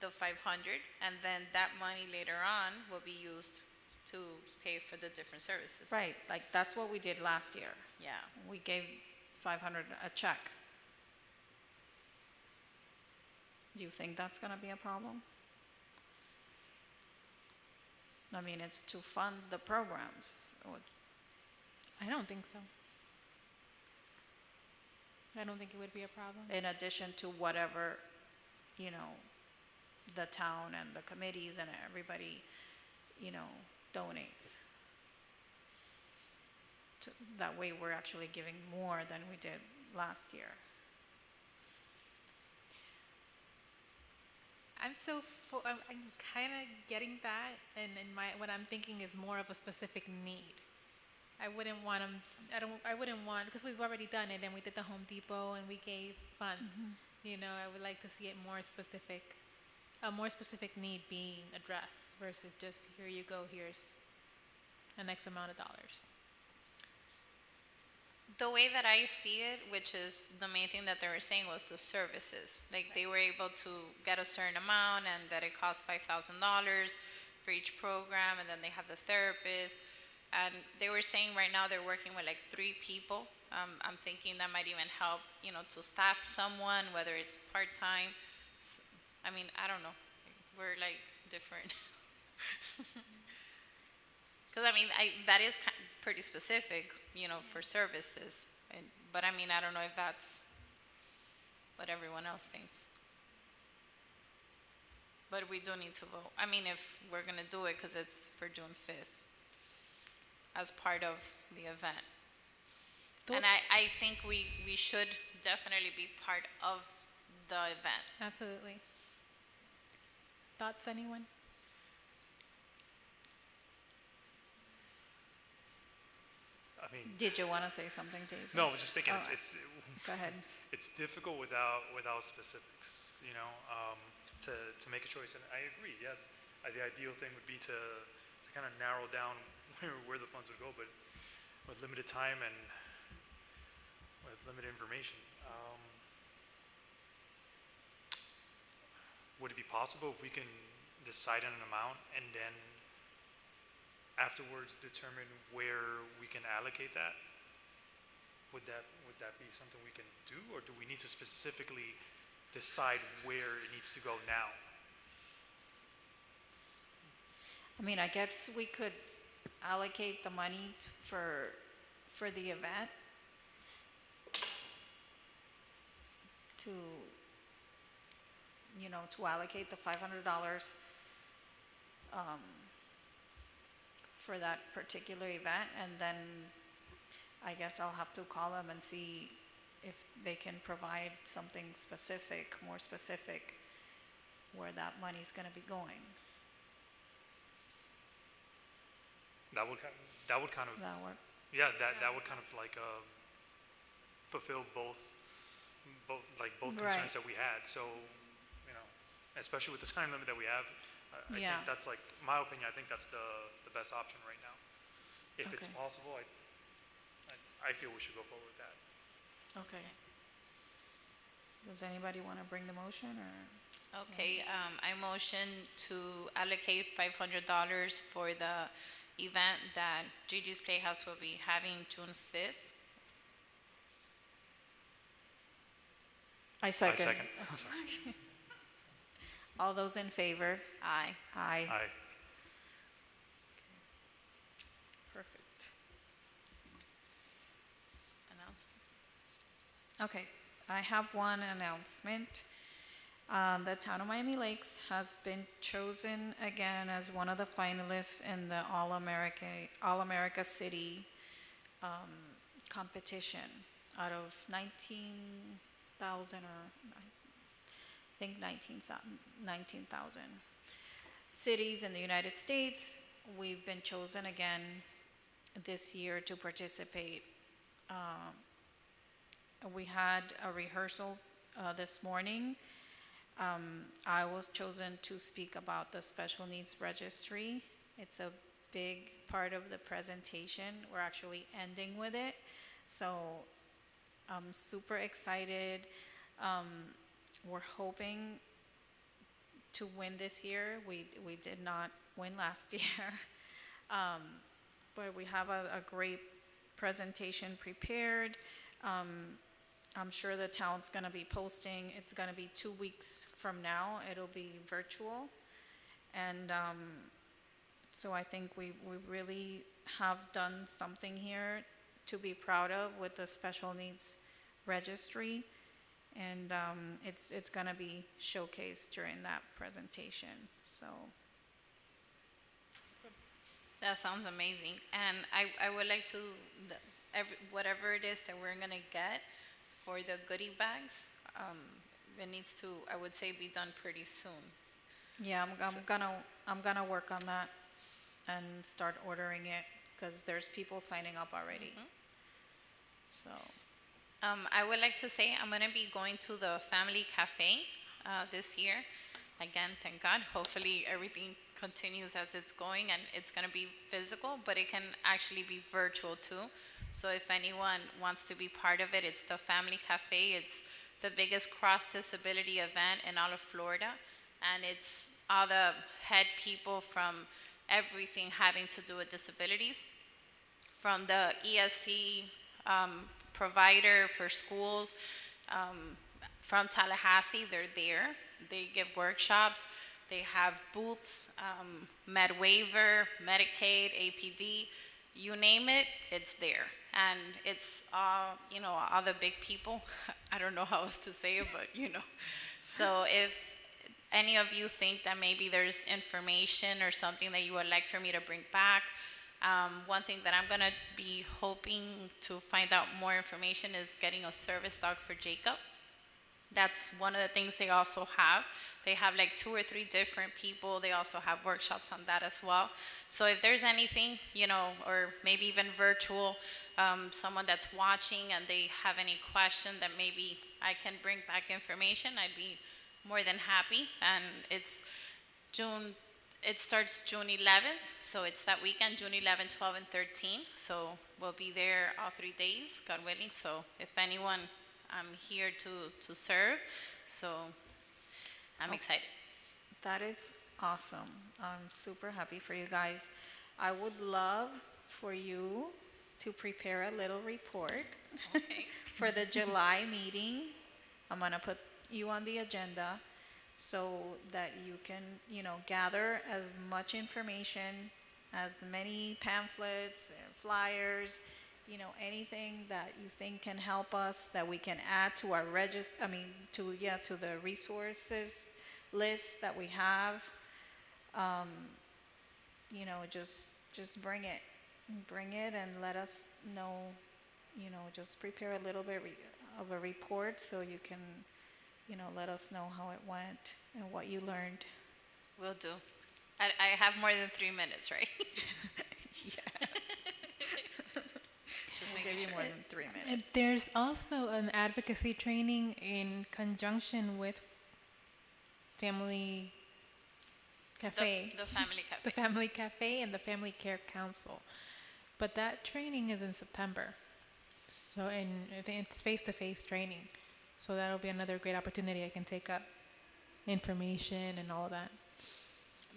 the 500, and then that money later on will be used to pay for the different services. Right, like that's what we did last year. Yeah. We gave 500 a check. Do you think that's gonna be a problem? I mean, it's to fund the programs. I don't think so. I don't think it would be a problem. In addition to whatever you know, the town and the committees and everybody, you know, donates. That way we're actually giving more than we did last year. I'm kind of getting that, and what I'm thinking is more of a specific need. I wouldn't want them. I wouldn't want, because we've already done it, and we did the Home Depot, and we gave funds. You know, I would like to see it more specific, a more specific need being addressed versus just here you go, here's an X amount of dollars. The way that I see it, which is the main thing that they were saying, was the services. Like they were able to get a certain amount, and that it costs $5,000 for each program, and then they have the therapist. And they were saying right now they're working with like 3 people. I'm thinking that might even help, you know, to staff someone, whether it's part-time. So, I mean, I don't know. We're like different. Because I mean, that is pretty specific, you know, for services. But I mean, I don't know if that's what everyone else thinks. But we do need to vote. I mean, if we're going to do it, because it's for June 5th as part of the event. And I think we should definitely be part of the event. Absolutely. Thoughts, anyone? I mean, Did you want to say something, Dave? no, I was just thinking Oh, it's Go ahead. it's difficult without specifics, you know, to make a choice. And I agree. Yeah, the ideal thing would be to kind of narrow down where the funds would go, but with limited time and with limited information, would it be possible if we can decide on an amount and then afterwards determine where we can allocate that? Would that be something we can do, or do we need to specifically decide where it needs to go now? I mean, I guess we could allocate the money for the event to, you know, to allocate the $500 for that particular event, and then I guess I'll have to call them and see if they can provide something specific, more specific, where that money's going to be going. That would kind of That work? yeah, that would kind of like fulfill both Right. concerns that we had. So, you know, especially with the time limit that we have, I Yeah. think that's, like, my opinion, I think that's the best option right now. If it's Okay. possible, I feel we should go forward with that. Okay. Does anybody want to bring the motion, or? Okay, I motion to allocate $500 for the event that Gigi's Playhouse will be having June 5th. I second. I second. Sorry. All those in favor? Aye. Aye. Aye. Perfect. Announcements. Okay, I have one announcement. The town of Miami Lakes has been chosen again as one of the finalists in the All-America City competition out of 19,000, or I think 19,000 cities in the United States. We've been chosen again this year to participate. We had a rehearsal this morning. I was chosen to speak about the Special Needs Registry. It's a big part of the presentation. We're actually ending with it. So I'm super excited. We're hoping to win this year. We did not win last year. But we have a great presentation prepared. I'm sure the town's going to be posting. It's going to be 2 weeks from now. It'll be virtual. And so I think we really have done something here to be proud of with the Special Needs Registry. And it's going to be showcased during that presentation. So, That sounds amazing. And I would like to, whatever it is that we're going to get for the goodie bags, it needs to, I would say, be done pretty soon. yeah, I'm gonna work on that and start ordering it because there's people signing up already. So, I would like to say I'm going to be going to the family cafe this year. Again, thank God. Hopefully everything continues as it's going and it's going to be physical, but it can actually be virtual too. So if anyone wants to be part of it, it's the family cafe. It's the biggest cross disability event in all of Florida. And it's all the head people from everything having to do with disabilities, from the ESC provider for schools from Tallahassee. They're there. They give workshops. They have booths, Med Waiver, Medicaid, APD, you name it, it's there. And it's all, all the big people. I don't know how else to say it, but So if any of you think that maybe there's information or something that you would like for me to bring back, one thing that I'm going to be hoping to find out more information is getting a service dog for Jacob. That's one of the things they also have. They have like 2 or 3 different people. They also have workshops on that as well. So if there's anything, or maybe even virtual, someone that's watching and they have any question that maybe I can bring back information, I'd be more than happy. And it starts June 11th, so it's that weekend, June 11, 12, and 13. So we'll be there all 3 days, God willing. So if anyone, I'm here to serve. So I'm excited. that is awesome. I'm super happy for you guys. I would love for you to prepare a little report Okay. for the July meeting. I'm gonna put you on the agenda so that you can, gather as much information, as many pamphlets, flyers, anything that you think can help us that we can add to our to the resources list that we have. Just bring it and let us know, just prepare a little bit of a report so you can, let us know how it went and what you learned. Will do. I have more than 3 minutes, right? Yeah. Just We'll making give you sure. more than 3 And minutes. there's also an advocacy training in conjunction with Family Cafe. The family cafe. The Family Cafe and the Family Care Council. But that training is in September. So, and I think it's face-to-face training. So that'll be another great opportunity. I can take up information and all of that.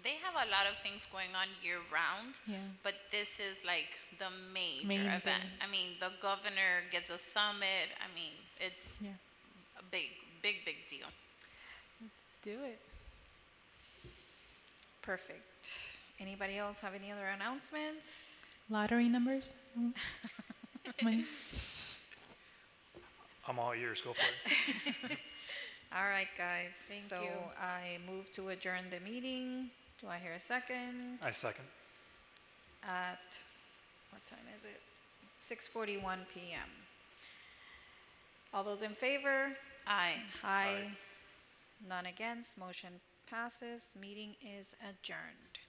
They have a lot of things going on year round, Yeah. but this is like the major Main event. thing. I mean, the governor gives a summit. I mean, it's Yeah. a big deal. Let's do it. Perfect. Anybody else have any other announcements? Lottery numbers? Money? I'm all ears, go for it. All right, guys. Thank so you. I move to adjourn the meeting. Do I hear a second? I second. At, what time is it? 6:41 p.m. All those in favor? Aye. Aye. None against. Motion passes. Meeting is adjourned.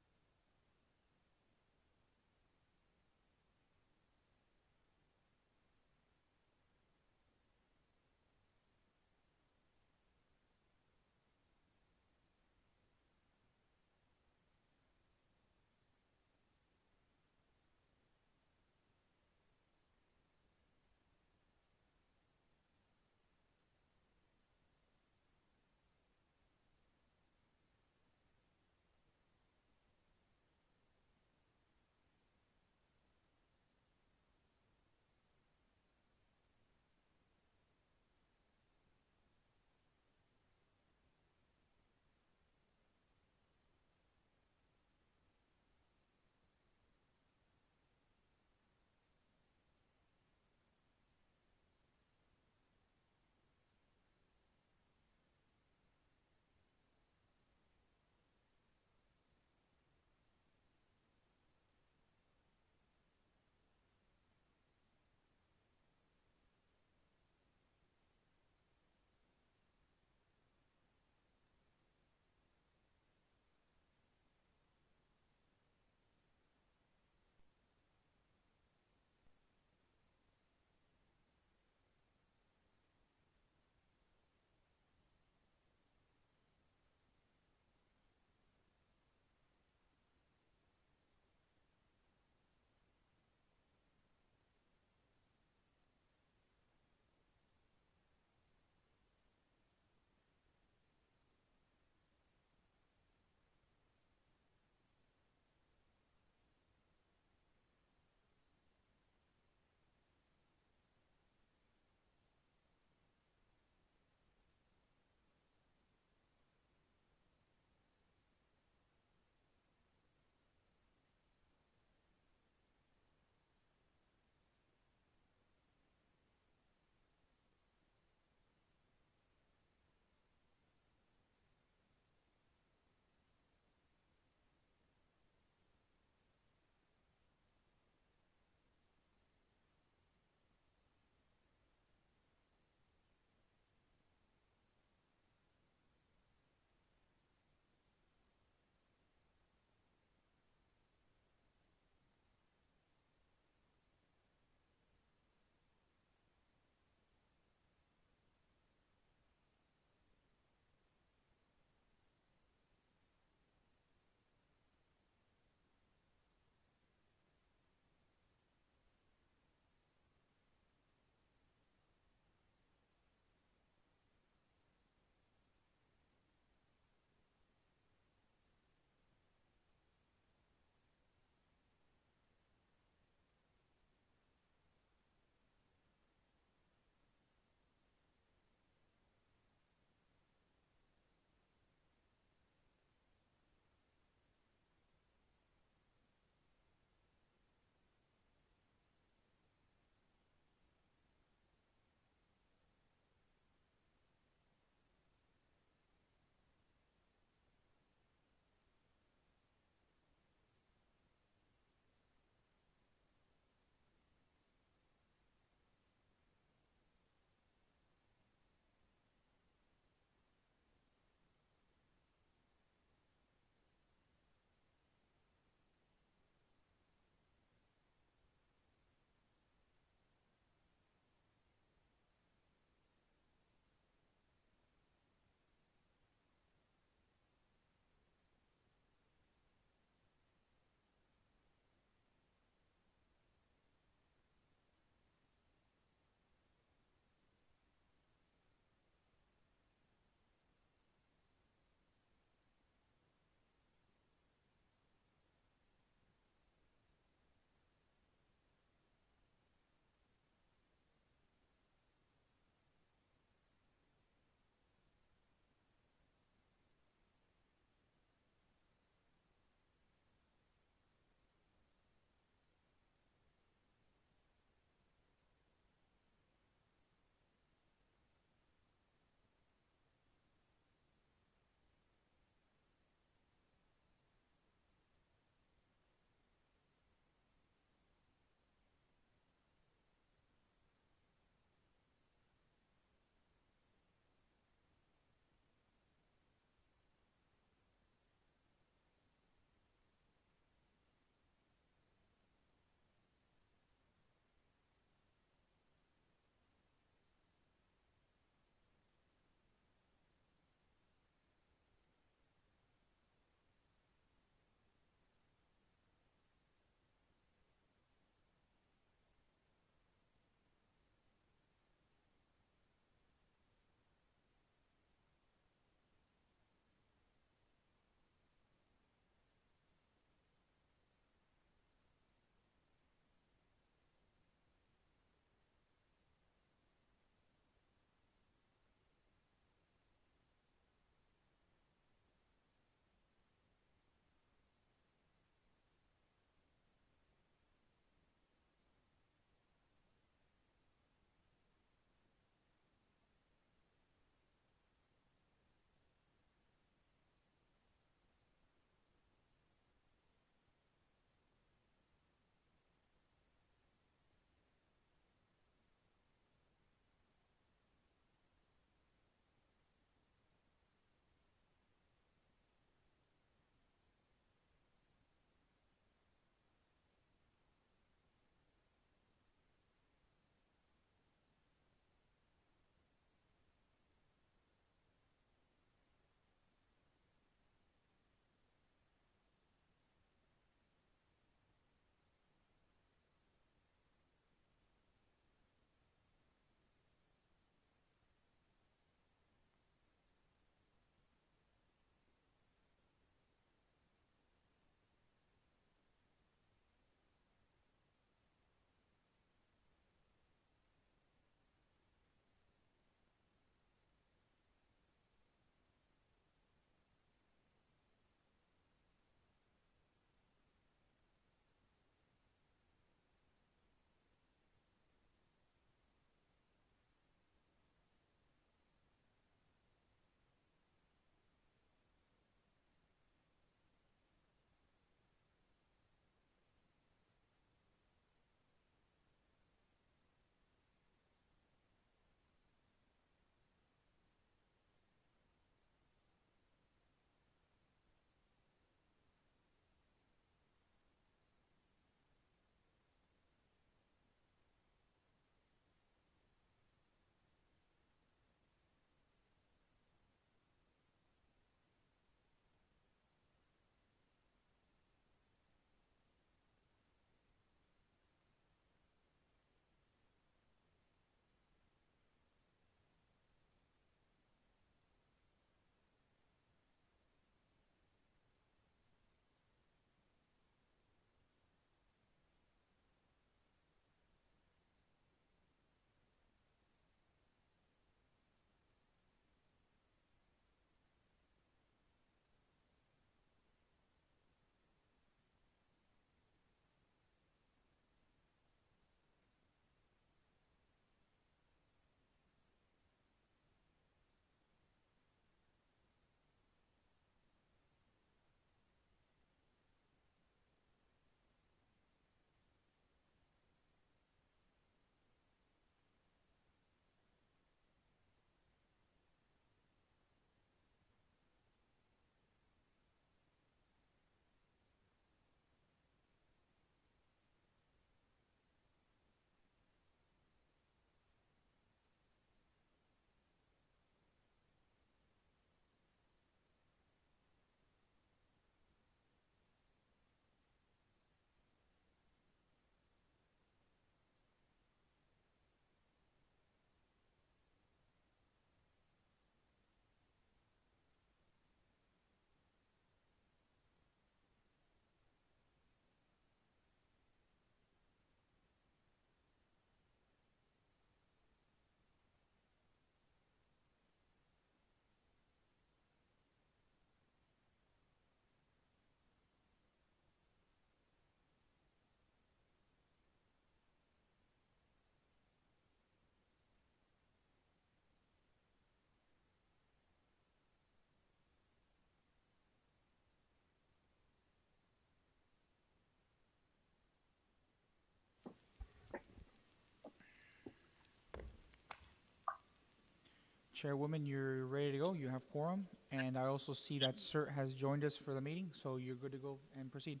Chairwoman, you're ready to go. You have quorum. And I also see that CERT has joined us for the meeting, so you're good to go and proceed.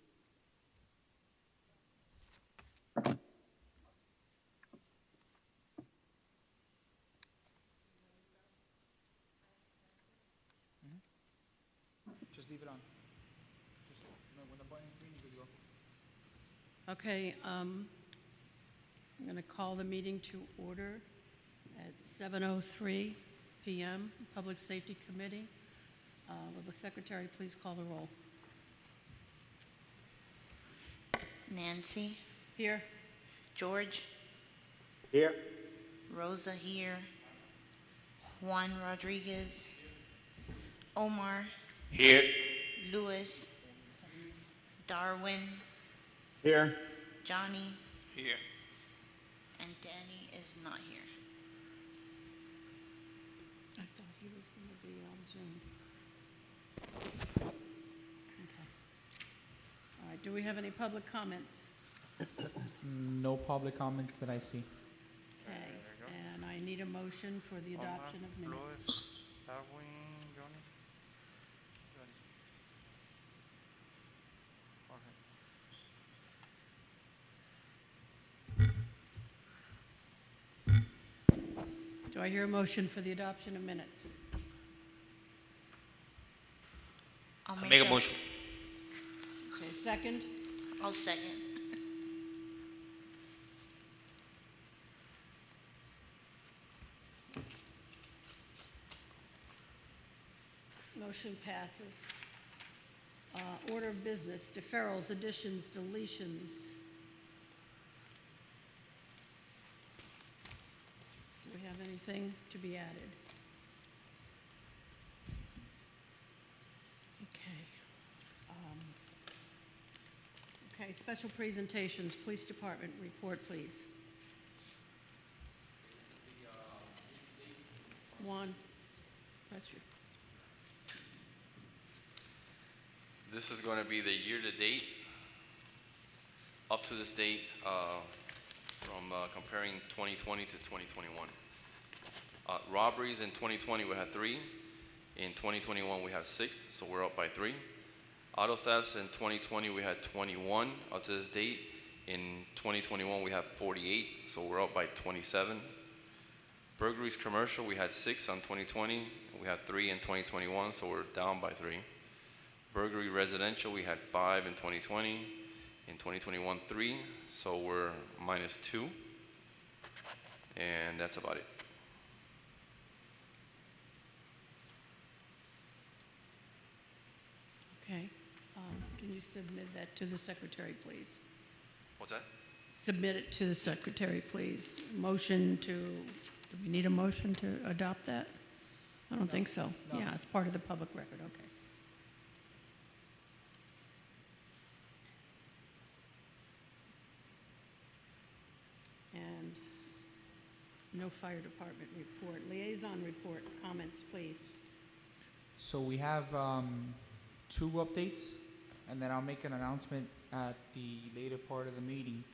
Just leave it on. Just, when the button's green, you're good to go. Okay, I'm going to call the meeting to order at 7:03 PM, Public Safety Committee. Will the secretary please call the roll? Nancy, Here. George, Here. Rosa here, Juan Rodriguez, Omar, Here. Luis, Darwin, Here. Johnny, Here. and Danny is not here. I thought he was going to be on Zoom. Okay. All right, do we have any public comments? No public comments that I see. Okay, and I need a motion for the adoption of minutes. Darwin, Johnny. Do I hear a motion for the adoption of minutes? I'll Make a motion. Okay, second? I'll second. Motion passes. Order of business, deferrals, additions, deletions. Do we have anything to be added? Okay. Okay, special presentations, police department report, please. Juan, press your. This is going to be the year-to-date, up to this date, from comparing 2020 to 2021. Robberies in 2020, we had 3. In 2021, we have 6, so we're up by 3. Auto thefts in 2020, we had 21 up to this date. In 2021, we have 48, so we're up by 27. Burglaries commercial, we had 6 on 2020. We had 3 in 2021, so we're down by 3. Burglary residential, we had 5 in 2020. In 2021, 3, so we're minus 2. And that's about it. Okay. Can you submit that to the secretary, please? What's that? Submit it to the secretary, please. Motion to, do we need a motion to adopt that? I don't think so. No. Yeah, it's part of the public record, okay. And no fire department report. Liaison report, comments, please. So we have 2 updates, and then I'll make an announcement at the later part of the meeting.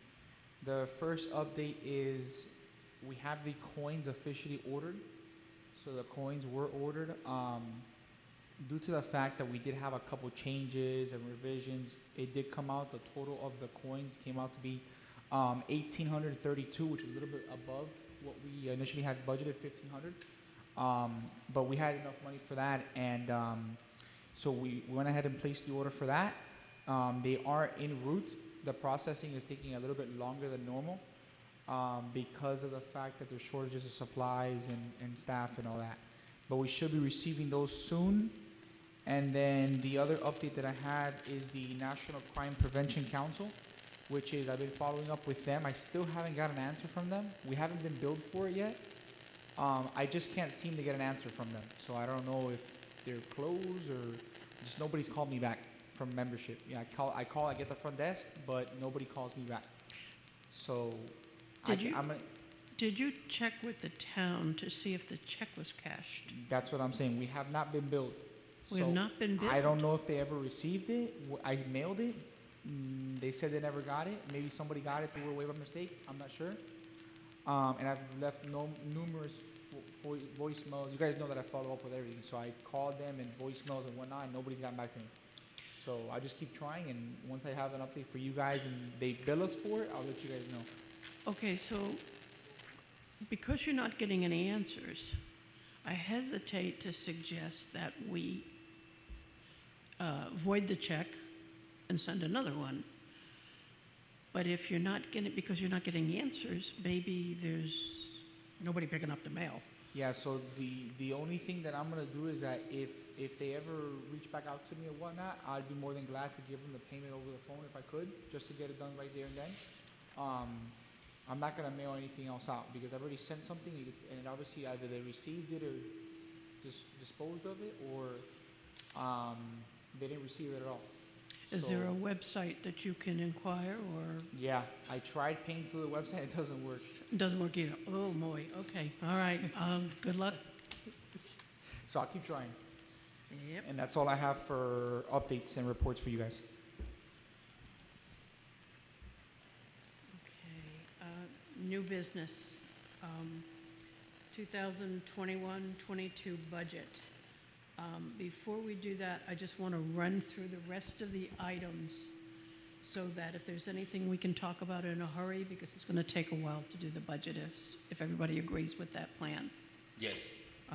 The first update is we have the coins officially ordered. So the coins were ordered. Due to the fact that we did have a couple changes and revisions, it did come out, the total of the coins came out to be 1,832, which is a little bit above what we initially had budgeted, 1,500. But we had enough money for that, and so we went ahead and placed the order for that. They are en route. The processing is taking a little bit longer than normal because of the fact that there's shortages of supplies and staff and all that. But we should be receiving those soon. And then the other update that I have is the National Crime Prevention Council, which is I've been following up with them. I still haven't got an answer from them. We haven't been billed for it yet. I just can't seem to get an answer from them. So I don't know if they're closed or just nobody's called me back from membership. Yeah, I get the front desk, but nobody calls me back. So Did you check with the town to see if the check was cashed? That's what I'm saying. We have not been billed. We have not been billed? I don't know if they ever received it. I mailed it. They said they never got it. Maybe somebody got it through a way by mistake. I'm not sure. And I've left numerous voicemails. You guys know that I follow up with everything. So I called them and voicemails and whatnot, and nobody's gotten back to me. So I just keep trying, and once I have an update for you guys and they bill us for it, I'll let you guys know. Okay, so because you're not getting any answers, I hesitate to suggest that we void the check and send another one. But if you're not getting, because you're not getting answers, maybe there's nobody picking up the mail. Yeah, so the only thing that I'm gonna do is that if they ever reach back out to me or whatnot, I'd be more than glad to give them the payment over the phone if I could, just to get it done right there and then. I'm not gonna mail anything else out because I've already sent something and it obviously either they received it or disposed of it, or they didn't receive it at all. Is there a website that you can inquire, or? Yeah, I tried paying through the website, it doesn't work. It doesn't work either. Oh, boy. Okay. All right. Good luck. So I'll keep trying. Yep. And that's all I have for updates and reports for you guys. Okay. New business. 2021-22 budget. Before we do that, I just want to run through the rest of the items so that if there's anything we can talk about in a hurry, because it's going to take a while to do the budget if everybody agrees with that plan. Yes.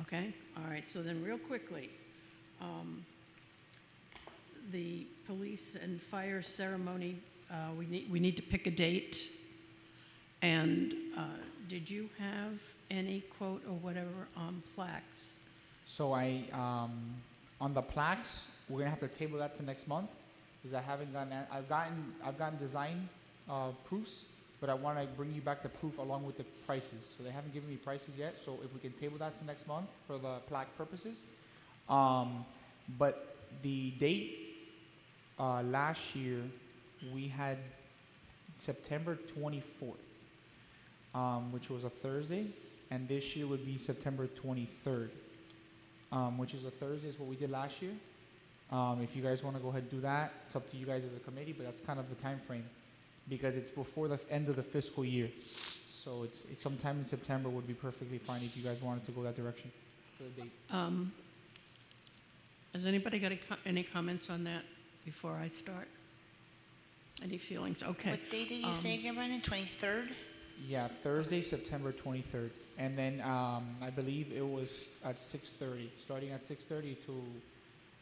Okay? All right, so then real quickly, the police and fire ceremony, we need to pick a date. And did you have any quote or whatever on plaques? So on the plaques, we're gonna have to table that to next month because I haven't gotten that. I've gotten design proofs, but I want to bring you back the proof along with the prices. So they haven't given me prices yet. So if we can table that to next month for the plaque purposes. But the date last year we had September 24th, which was a Thursday, and this year would be September 23rd. Which is a Thursday, is what we did last year. If you guys want to go ahead and do that, it's up to you guys as a committee, but that's kind of the time frame because it's before the end of the fiscal year. So it's sometime in September would be perfectly fine if you guys wanted to go that direction for the date. Has anybody got any comments on that before I start? Any feelings? Okay. What day did you say again, Brandon? 23rd? Yeah, Thursday, September 23rd. And then I believe it was at 6:30, starting at 6:30 to,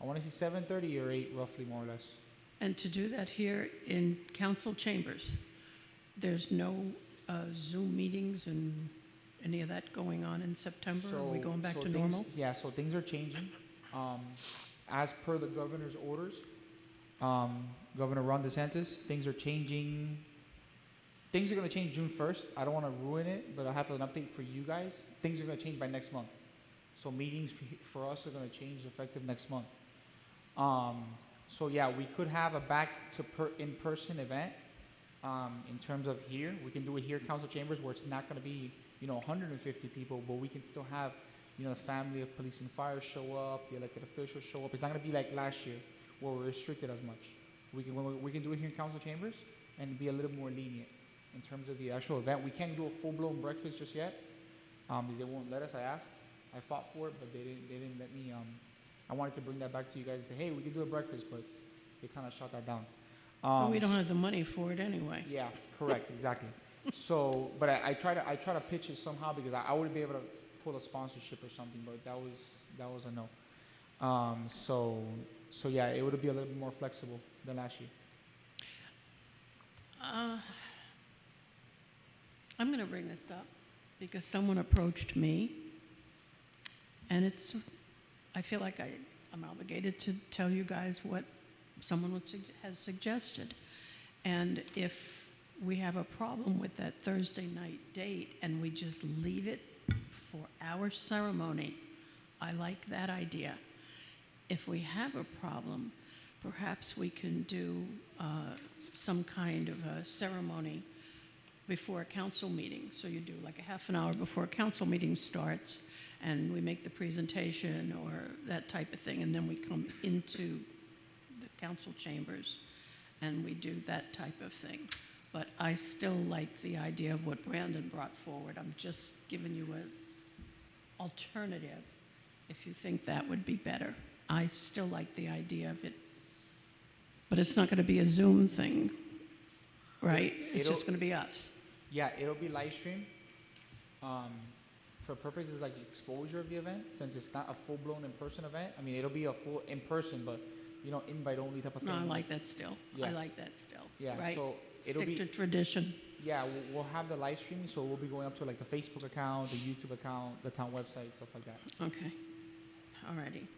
I want to say 7:30 or 8, roughly, more or less. And to do that here in council chambers, there's no Zoom meetings and any of that going on in September? Are we going back to normal? Yeah, so things are changing. As per the governor's orders, Governor Ron DeSantis, things are changing. Things are going to change June 1st. I don't want to ruin it, but I have an update for you guys. Things are going to change by next month. So meetings for us are going to change effective next month. So yeah, we could have a back to in-person event in terms of here. We can do it here, council chambers, where it's not going to be 150 people, but we can still have the family of police and fire show up, the elected officials show up. It's not going to be like last year where we're restricted as much. We can do it here in council chambers and be a little more lenient in terms of the actual event. We can't do a full-blown breakfast just yet because they won't let us. I asked. I fought for it, but they didn't let me. I wanted to bring that back to you guys and say, hey, we can do a breakfast, but they kind of shut that down. Well, we don't have the money for it anyway. Yeah, correct, exactly. So, but I try to pitch it somehow because I wouldn't be able to pull a sponsorship or something, but that was a no. So yeah, it would be a little bit more flexible than last year. I'm going to bring this up because someone approached me, and I feel like I'm obligated to tell you guys what someone has suggested. And if we have a problem with that Thursday night date and we just leave it for our ceremony, I like that idea. If we have a problem, perhaps we can do some kind of a ceremony before a council meeting. So you do like a half an hour before a council meeting starts, and we make the presentation or that type of thing, and then we come into the council chambers and we do that type of thing. But I still like the idea of what Brandon brought forward. I'm just giving you alternative if you think that would be better. I still like the idea of it, but it's not going to be a Zoom thing, right? It's just going to be us. Yeah, it'll be live streamed. For purposes like exposure of the event, since it's not a full-blown in-person event. I mean, it'll be a full in-person, but invite-only type of thing. No, I like that still. Yeah. I like that still. Yeah, Right? so it'll be Stick to tradition. Yeah, we'll have the live streaming, so we'll be going up to like the Facebook account, the YouTube account, the town website, stuff like that. Okay. All righty.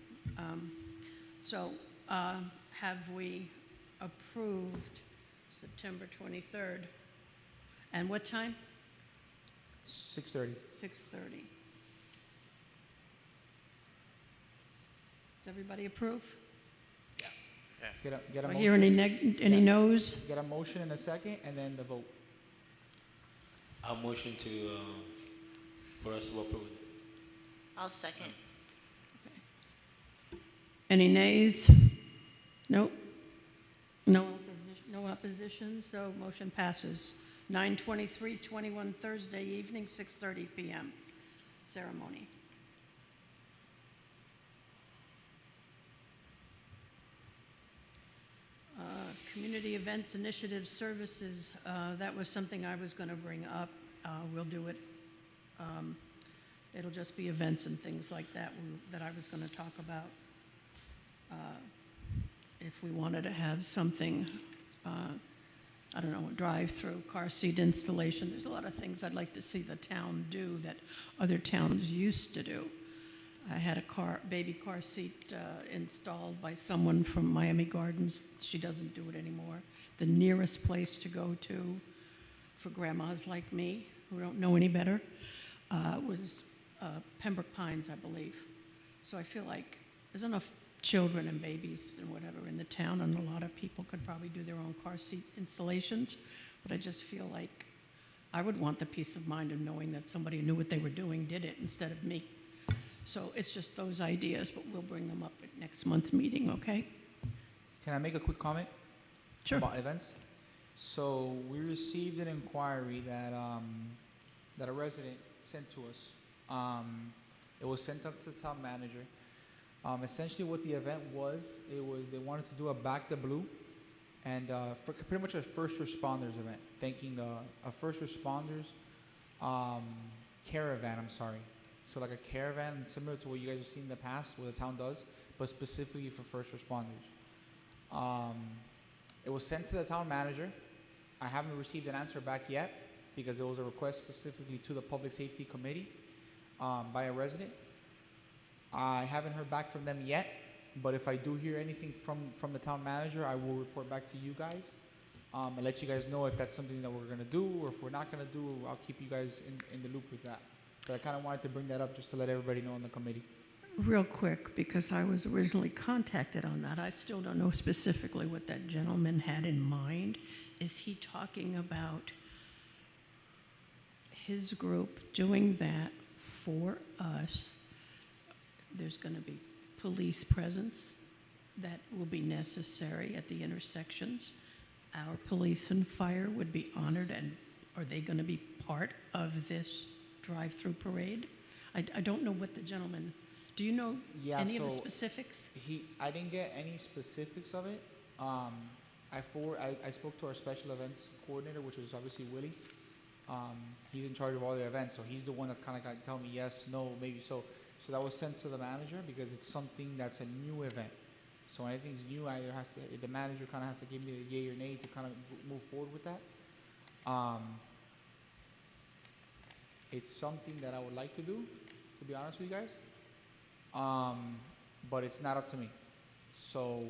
Have we approved September 23rd? And what time? 6:30. 6:30. Does everybody approve? Get a Do I motion. hear any no's? Get a motion in a second, and then the vote. I'll motion to, for us to approve it. I'll second. Any nays? Nope. No opposition, so motion passes. 9/23/21 Thursday evening, 6:30 p.m. ceremony. Community Events Initiative Services, that was something I was going to bring up. We'll do it. It'll just be events and things like that that I was going to talk about. If we wanted to have something, I don't know, drive-through, car seat installation. There's a lot of things I'd like to see the town do that other towns used to do. I had a baby car seat installed by someone from Miami Gardens. She doesn't do it anymore. The nearest place to go to for grandmas like me, who don't know any better, was Pembroke Pines, I believe. So I feel like there's enough children and babies and whatever in the town, and a lot of people could probably do their own car seat installations. But I just feel like I would want the peace of mind of knowing that somebody who knew what they were doing did it instead of me. So it's just those ideas, but we'll bring them up at next month's meeting, okay? Can I make a quick comment? Sure. About events? So we received an inquiry that that a resident sent to us. It was sent up to the town manager. Essentially what the event was, they wanted to do a Back the Blue, and for pretty much a first responders event, thanking a first responders caravan, I'm sorry. So like a caravan similar to what you guys have seen in the past, what the town does, but specifically for first responders. It was sent to the town manager. I haven't received an answer back yet because it was a request specifically to the Public Safety Committee by a resident. I haven't heard back from them yet, but if I do hear anything from the town manager, I will report back to you guys and let you guys know if that's something that we're going to do, or if we're not going to do, I'll keep you guys in the loop with that. But I kind of wanted to bring that up just to let everybody know in the committee. Real quick, because I was originally contacted on that. I still don't know specifically what that gentleman had in mind. Is he talking about his group doing that for us? There's going to be police presence that will be necessary at the intersections. Our police and fire would be honored, and are they going to be part of this drive-through parade? I don't know what the gentleman, do you know any of the specifics? I didn't get any specifics of it. I spoke to our special events coordinator, which is obviously Willie. He's in charge of all the events, so he's the one that's kind of telling me yes, no, maybe so. So that was sent to the manager because it's something that's a new event. So anything's new, the manager kind of has to give me the yay or nay to kind of move forward with that. It's something that I would like to do, to be honest with you guys. But it's not up to me. So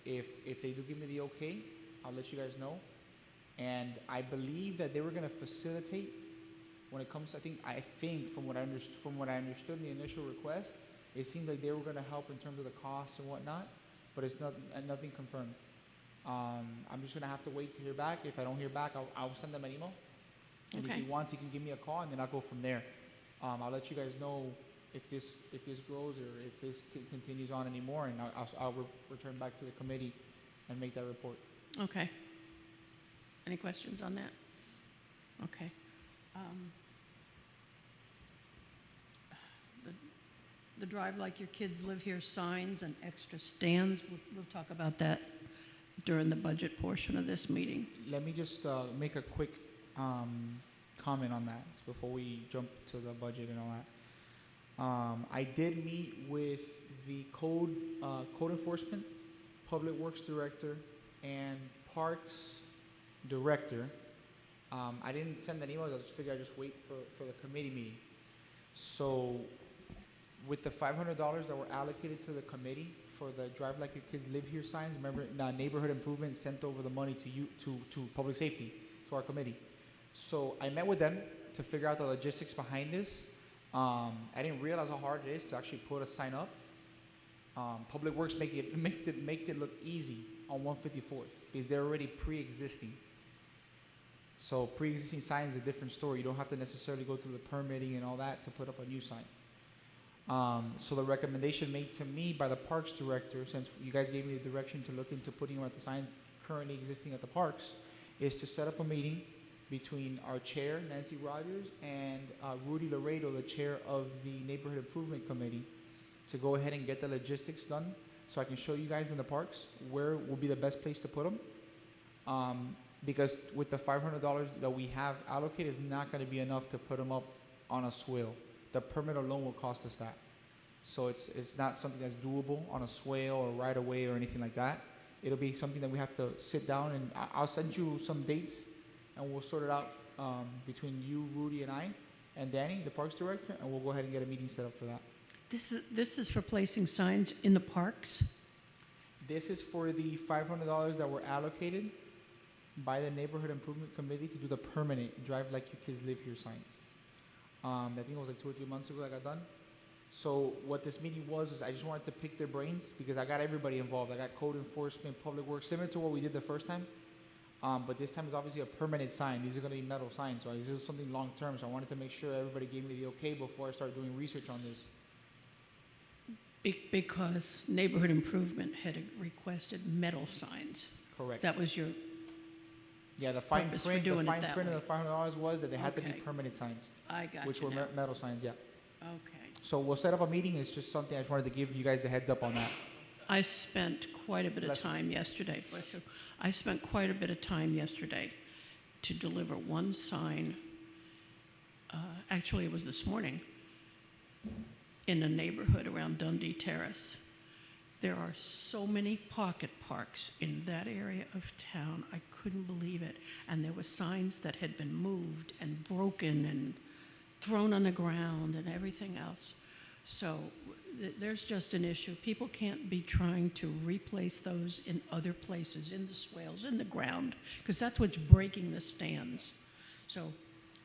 if they do give me the okay, I'll let you guys know. And I believe that they were going to facilitate when it comes to, I think from what I understood in the initial request, it seemed like they were going to help in terms of the costs and whatnot, but it's nothing confirmed. I'm just going to have to wait to hear back. If I don't hear back, I'll send them an email. And if he wants, he can give me a call, and then I'll go from there. I'll let you guys know if this grows or if this continues on anymore, and I'll return back to the committee and make that report. Okay. Any questions on that? Okay. the Drive Like Your Kids Live Here signs and extra stands. We'll talk about that during the budget portion of this meeting. Let me just make a quick comment on that before we jump to the budget and all that. I did meet with the code enforcement, public works director, and parks director. I didn't send an email. I just figured I'd just wait for the committee meeting. So with the $500 that were allocated to the committee for the Drive Like Your Kids Live Here signs, remember, neighborhood improvement sent over the money to public safety, to our committee. So I met with them to figure out the logistics behind this. I didn't realize how hard it is to actually put a sign up. Public Works make it look easy on 154th because they're already pre-existing. So pre-existing sign is a different story. You don't have to necessarily go through the permitting and all that to put up a new sign. So the recommendation made to me by the parks director, since you guys gave me the direction to look into putting them at the signs currently existing at the parks, is to set up a meeting between our chair, Nancy Rogers, and Rudy Laredo, the chair of the Neighborhood Improvement Committee, to go ahead and get the logistics done so I can show you guys in the parks where will be the best place to put them. Because with the $500 that we have allocated, is not going to be enough to put them up on a swale. The permit alone will cost us that. So it's not something that's doable on a swale or right away or anything like that. It'll be something that we have to sit down and I'll send you some dates and we'll sort it out between you, Rudy, and I, and Danny, the parks director, and we'll go ahead and get a meeting set up for that. This is for placing signs in the parks? This is for the $500 that were allocated by the Neighborhood Improvement Committee to do the permanent Drive Like Your Kids Live Here signs. I think it was like 2 or 3 months ago that got done. So what this meeting was is I just wanted to pick their brains because I got everybody involved. I got code enforcement, public works, similar to what we did the first time. But this time is obviously a permanent sign. These are going to be metal signs, so this is something long term. So I wanted to make sure everybody gave me the okay before I start doing research on this. Because neighborhood improvement had requested metal signs. Correct. That was your Yeah, the fine purpose for print, doing the it fine that print way. of the $500 was that they had to be Okay. permanent signs, I got which you were now. metal signs. Yeah. Okay. So we'll set up a meeting. It's just something I just wanted to give you guys the heads up on that. I spent quite a bit of Bless you. time yesterday. Bless you. I spent quite a bit of time yesterday to deliver one sign. Actually, it was this morning in a neighborhood around Dundee Terrace. There are so many pocket parks in that area of town. I couldn't believe it. And there were signs that had been moved and broken and thrown on the ground and everything else. So there's just an issue. People can't be trying to replace those in other places, in the swales, in the ground, because that's what's breaking the stands. So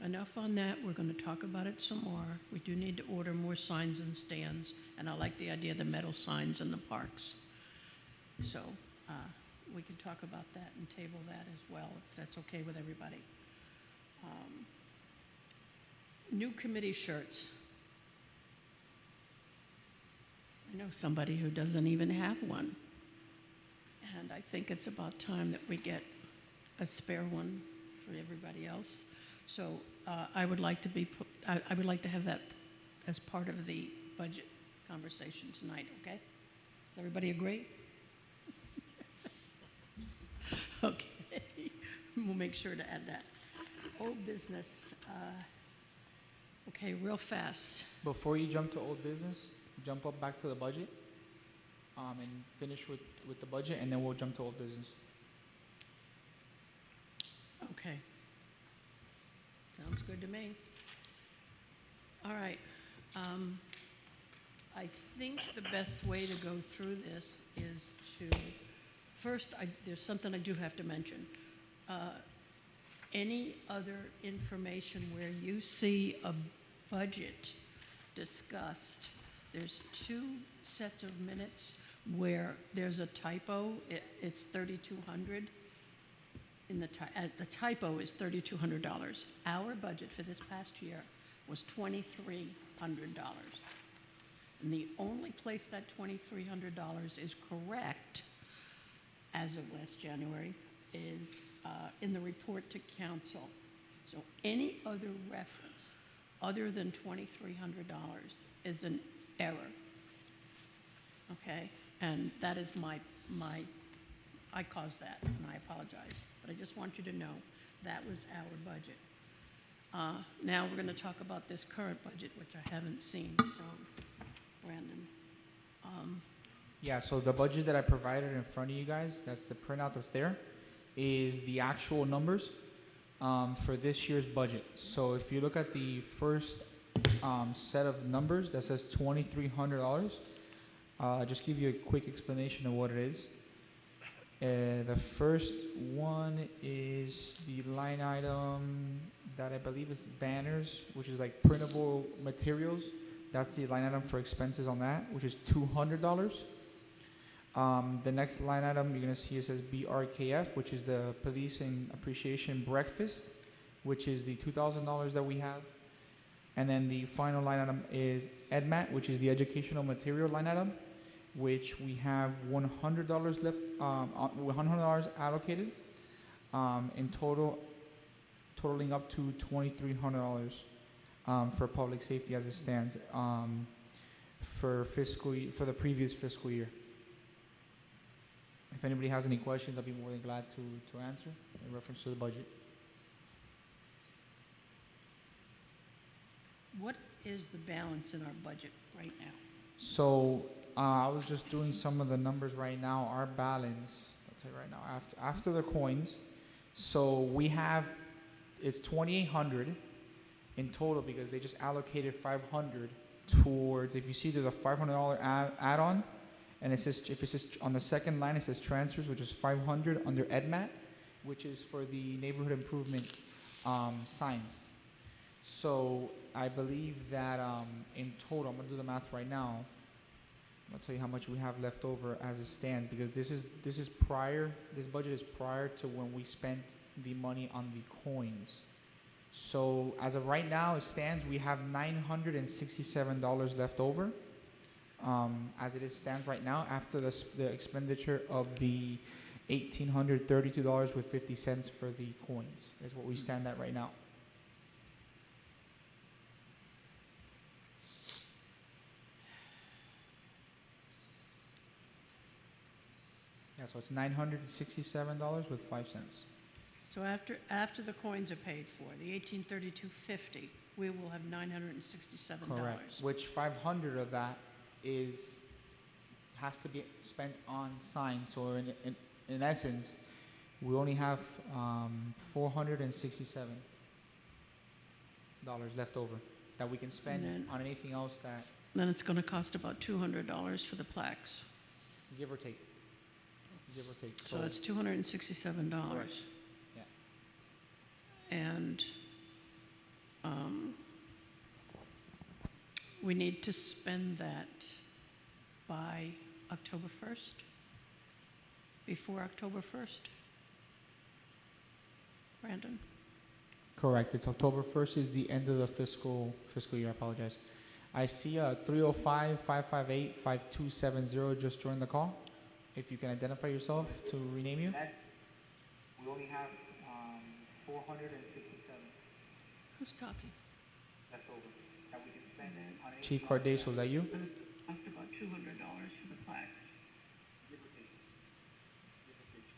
enough on that. We're going to talk about it some more. We do need to order more signs and stands, and I like the idea of the metal signs in the parks. So we can talk about that and table that as well, if that's okay with everybody. New committee shirts. I know somebody who doesn't even have one. And I think it's about time that we get a spare one for everybody else. So I would like I would like to have that as part of the budget conversation tonight, okay? Does everybody agree? Okay. We'll make sure to add that. Old business. Okay, real fast. Before you jump to old business, jump up back to the budget and finish with the budget, and then we'll jump to old business. Okay. Sounds good to me. All right. I think the best way to go through this is to, first, there's something I do have to mention. Any other information where you see a budget discussed, there's 2 sets of minutes where there's a typo. It's $3,200. The typo is $3,200. Our budget for this past year was $2,300. And the only place that $2,300 is correct, as of last January, is in the report to council. So any other reference other than $2,300 is an error. okay? And that is I caused that, and I apologize. But I just want you to know that was our budget. Now we're going to talk about this current budget, which I haven't seen, so Brandon. Yeah, so the budget that I provided in front of you guys, that's the printout that's there, is the actual numbers for this year's budget. So if you look at the first set of numbers that says $2,300, just give you a quick explanation of what it is. The first one is the line item that I believe is banners, which is like printable materials. That's the line item for expenses on that, which is $200. The next line item you're going to see, it says BRKF, which is the Policing Appreciation Breakfast, which is the $2,000 that we have. And then the final line item is EdMat, which is the educational material line item, which we have $100 left, $100 allocated, in totaling up to $2,300 for public safety as it stands for the previous fiscal year. If anybody has any questions, I'll be more than glad to answer in reference to the budget. What is the balance in our budget right now? So I was just doing some of the numbers right now. Our balance, I'll tell you right now, after the coins, so we have, it's 2,800 in total because they just allocated 500 towards, if you see there's a $500 add-on, and it says, if it says on the second line, it says transfers, which is 500 under EdMat, which is for the neighborhood improvement signs. So I believe that in total, I'm gonna do the math right now. I'll tell you how much we have left over as it stands, because this budget is prior to when we spent the money on the coins. So as of right now, it stands, we have $967 left over. As it stands right now, after the expenditure of the $1,832.50 for the coins, is what we stand at right now. Yeah, so it's $967.05. So after the coins are paid for, the $1,832.50, we will have $967. Correct. Which 500 of that has to be spent on signs. So in essence, we only have $467 left over that we can spend on anything else that. Then it's going to cost about $200 for the plaques. Give or take. So it's $267. Correct. Yeah. And we need to spend that by October 1st, before October 1st. Brandon? Correct. It's October 1st is the end of the fiscal year. I apologize. I see 305-558-5270 just joined the call. If you can identify yourself to rename you. We only have 467. Who's talking? That's over. That we can spend on Chief Cardace, was that you? Cost about $200 for the plaques.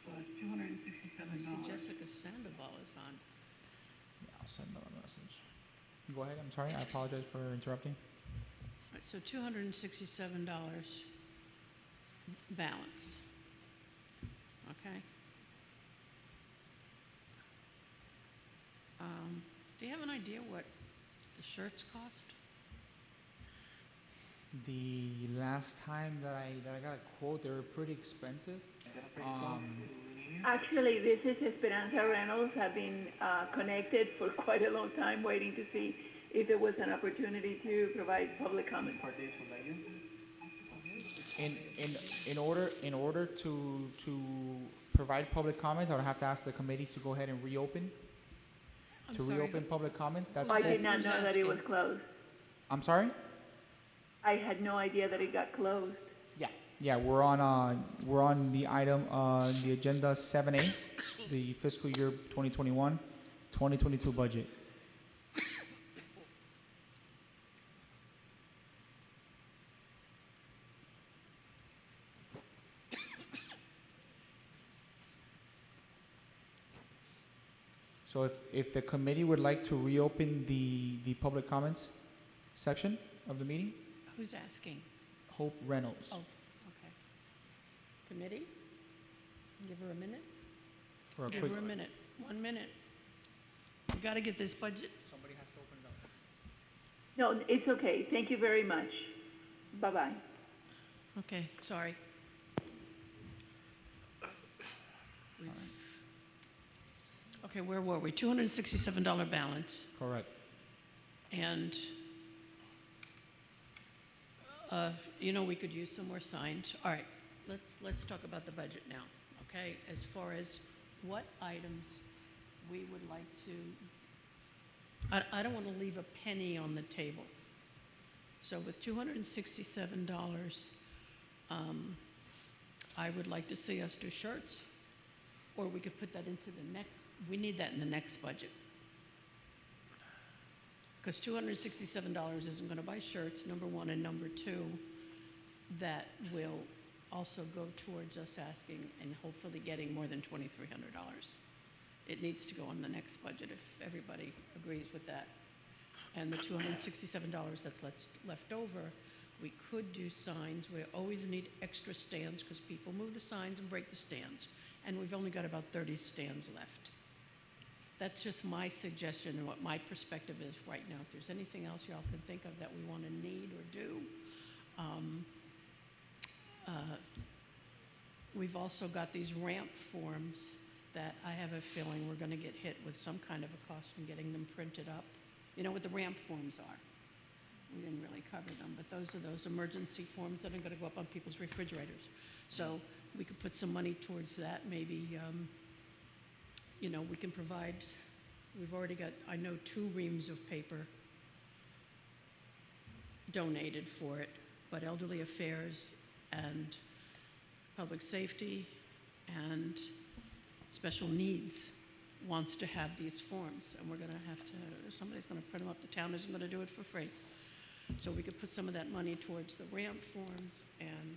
So it's $267. I see Jessica Sandoval is on. Yeah, I'll send them a message. Go ahead. I'm sorry. I apologize for interrupting. All right, so $267 balance. Okay. Do you have an idea what the shirts cost? The last time that I got a quote, they were pretty expensive. Actually, this is Esperanza Reynolds. I've been connected for quite a long time, waiting to see if there was an opportunity to provide public comment. In order to provide public comments, I would have to ask the committee to go ahead and reopen. Reopen public comments. That's I did not know that it was closed. I'm sorry? I had no idea that it got closed. Yeah, we're on the item the agenda 7A, the fiscal year 2021-2022 budget. So if the committee would like to reopen the public comments section of the meeting, Who's asking? Hope Reynolds. Oh, okay. Committee? Give her a minute? For a Give quick, her a minute. 1 minute. We got to get this budget. somebody has to open it up. No, it's okay. Thank you very much. Bye-bye. Okay, sorry. Okay, where were we? $267 balance. Correct. And, we could use some more signs. All right, let's talk about the budget now, okay? As far as what items we would like to, I don't want to leave a penny on the table. So with $267, I would like to see us do shirts, or we could put that into the next, we need that in the next budget. Because $267 isn't going to buy shirts, number one, and number two, that will also go towards us asking and hopefully getting more than $2,300. It needs to go on the next budget if everybody agrees with that. And the $267 that's left over, we could do signs. We always need extra stands because people move the signs and break the stands. And we've only got about 30 stands left. That's just my suggestion and what my perspective is right now. If there's anything else y'all can think of that we want to need or do. We've also got these ramp forms that I have a feeling we're going to get hit with some kind of a cost in getting them printed up. You know what the ramp forms are. We didn't really cover them, but those are those emergency forms that are going to go up on people's refrigerators. So we could put some money towards that. Maybe, we can provide, we've already got, I know, 2 reams of paper donated for it, but Elderly Affairs and Public Safety and Special Needs wants to have these forms, and we're going to have to, somebody's going to print them up. The town isn't going to do it for free. So we could put some of that money towards the ramp forms and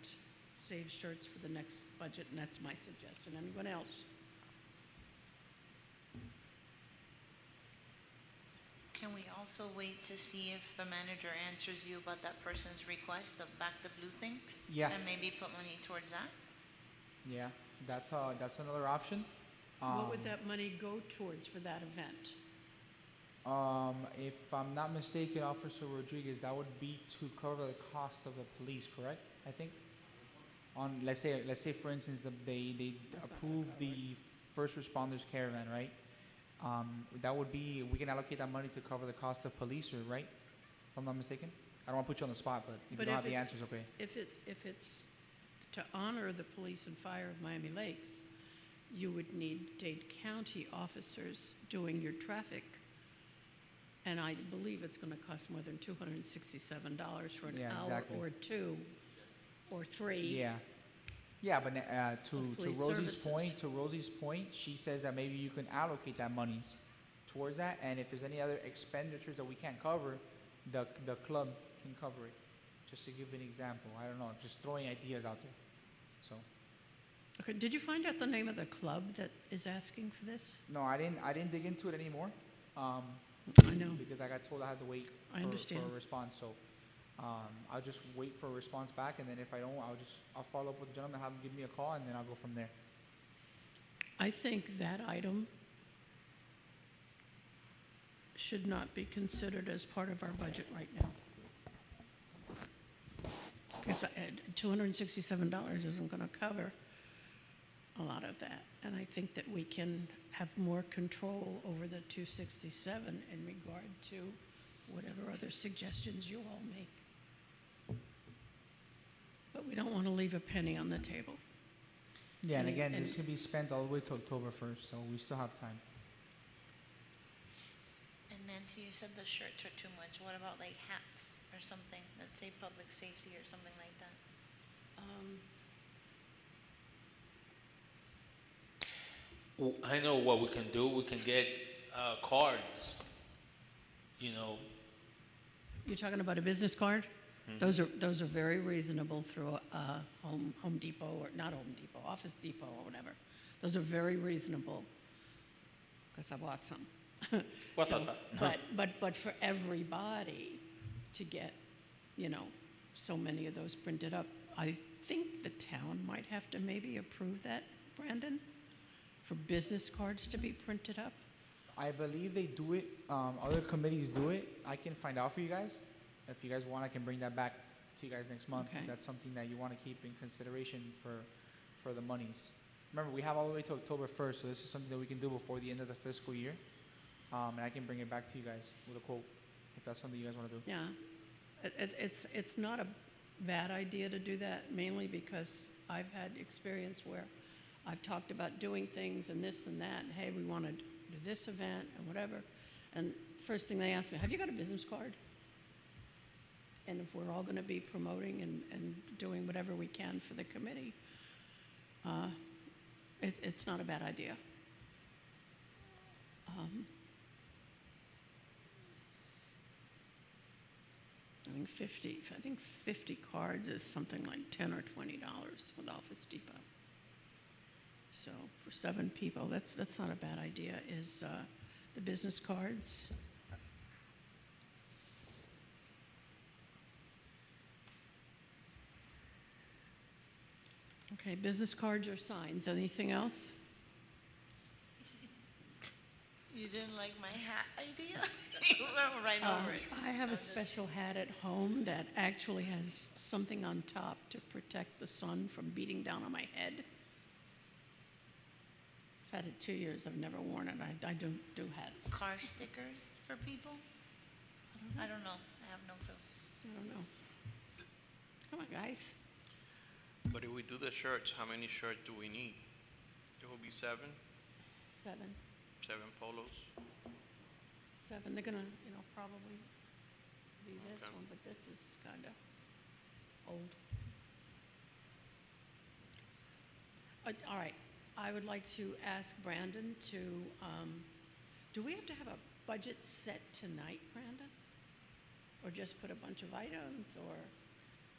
save shirts for the next budget, and that's my suggestion. Anyone else? Can we also wait to see if the manager answers you about that person's request of back the blue thing? Yeah. And maybe put money towards that? Yeah, that's another option. What would that money go towards for that event? If I'm not mistaken, Officer Rodriguez, that would be to cover the cost of the police, correct? I think. On let's say for instance they approve the first responders caravan, right? That would be, we can allocate that money to cover the cost of police, right? If I'm not mistaken. I don't want to put you on the spot, but if you don't have the answers, okay. If it's to honor the police and fire of Miami Lakes, you would need Dade County officers doing your traffic. And I believe it's going to cost more than $267 for an hour exactly. or 2 or 3. Yeah. Yeah, but to police Rosie's point, she says that maybe you can allocate that monies towards that, and if there's any other expenditures that we can't cover, the club can cover it. Just to give an example, I don't know, just throwing ideas out there. So. Okay, did you find out the name of the club that is asking for this? No, I didn't dig into it anymore. I know. Because I got told I had to wait for a response. So I'll just wait for a response back, and then if I don't, I'll follow up with the gentleman, have him give me a call, and then I'll go from there. I think that item should not be considered as part of our budget right now. Because $267 isn't going to cover a lot of that. And I think that we can have more control over the 267 in regard to whatever other suggestions you all make. But we don't want to leave a penny on the table. Yeah, and again, this can be spent all the way to October 1st, so we still have time. And Nancy, you said the shirts are too much. What about like hats or something that say public safety or something like that? Well, I know what we can do. We can get cards, You're talking about a business card? Mm-hmm. Those are very reasonable through Home Depot, or not Home Depot, Office Depot or whatever. Those are very reasonable. because I bought some. What's So, that? but for everybody to get, you know, so many of those printed up, I think the town might have to maybe approve that, Brandon, for business cards to be printed up. I believe they do it, other committees do it. I can find out for you guys. If you guys want, I can bring that back to you guys next month. Okay. If that's something that you want to keep in consideration for the monies. Remember, we have all the way to October 1st, so this is something that we can do before the end of the fiscal year. And I can bring it back to you guys with a quote, if that's something you guys want to do. Yeah, it's not a bad idea to do that, mainly because I've had experience where I've talked about doing things and this and that, and hey, we want to do this event and whatever. And first thing they ask me, have you got a business card? And if we're all going to be promoting and doing whatever we can for the committee, it's not a bad idea. I think 50 cards is something like $10 or $20 with Office Depot. So for 7 people, that's not a bad idea. Is the business cards? Okay, business cards or signs. Anything else? You didn't like my hat idea? You went right over it. I have a special hat at home that actually has something on top to protect the sun from beating down on my head. I've had it 2 years. I've never worn it. I don't do hats. Car stickers for people? I don't know. I have no clue. I don't know. Come on, guys. But if we do the shirts, how many shirts do we need? It will be 7? 7. 7 polos? 7. They're gonna, probably be this Okay. one, but this is kind of old. All right. I would like to ask Brandon to, do we have to have a budget set tonight, Brandon? Or just put a bunch of items, or?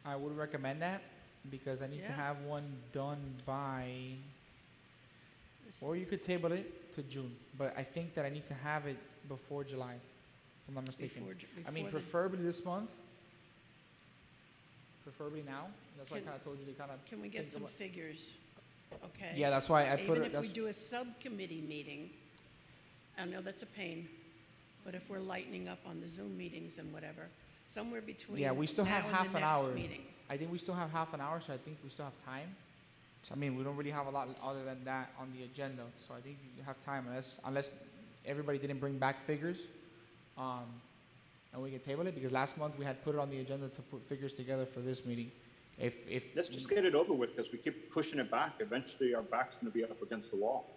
I would recommend that because I need to Yeah. have one done by, This or you is- could table it to June, but I think that I need to have it before July, if I'm not mistaken. I mean, before the- preferably this month, preferably now. That's why I Can- kind of told you to kind of. Can we get some figures? Okay. Yeah, that's why I put Even it. if we That's, do a subcommittee meeting, I know that's a pain, but if we're lightening up on the Zoom meetings and whatever, somewhere between yeah, we still have now and half the an next hour. meeting. I think we still have half an hour, so I think we still have time. So I mean, we don't really have a lot other than that on the agenda. So I think you have time unless everybody didn't bring back figures, and we can table it because last month we had put it on the agenda to put figures together for this meeting. If Let's just get it over with because we keep pushing it back. Eventually, our back's going to be up against the wall.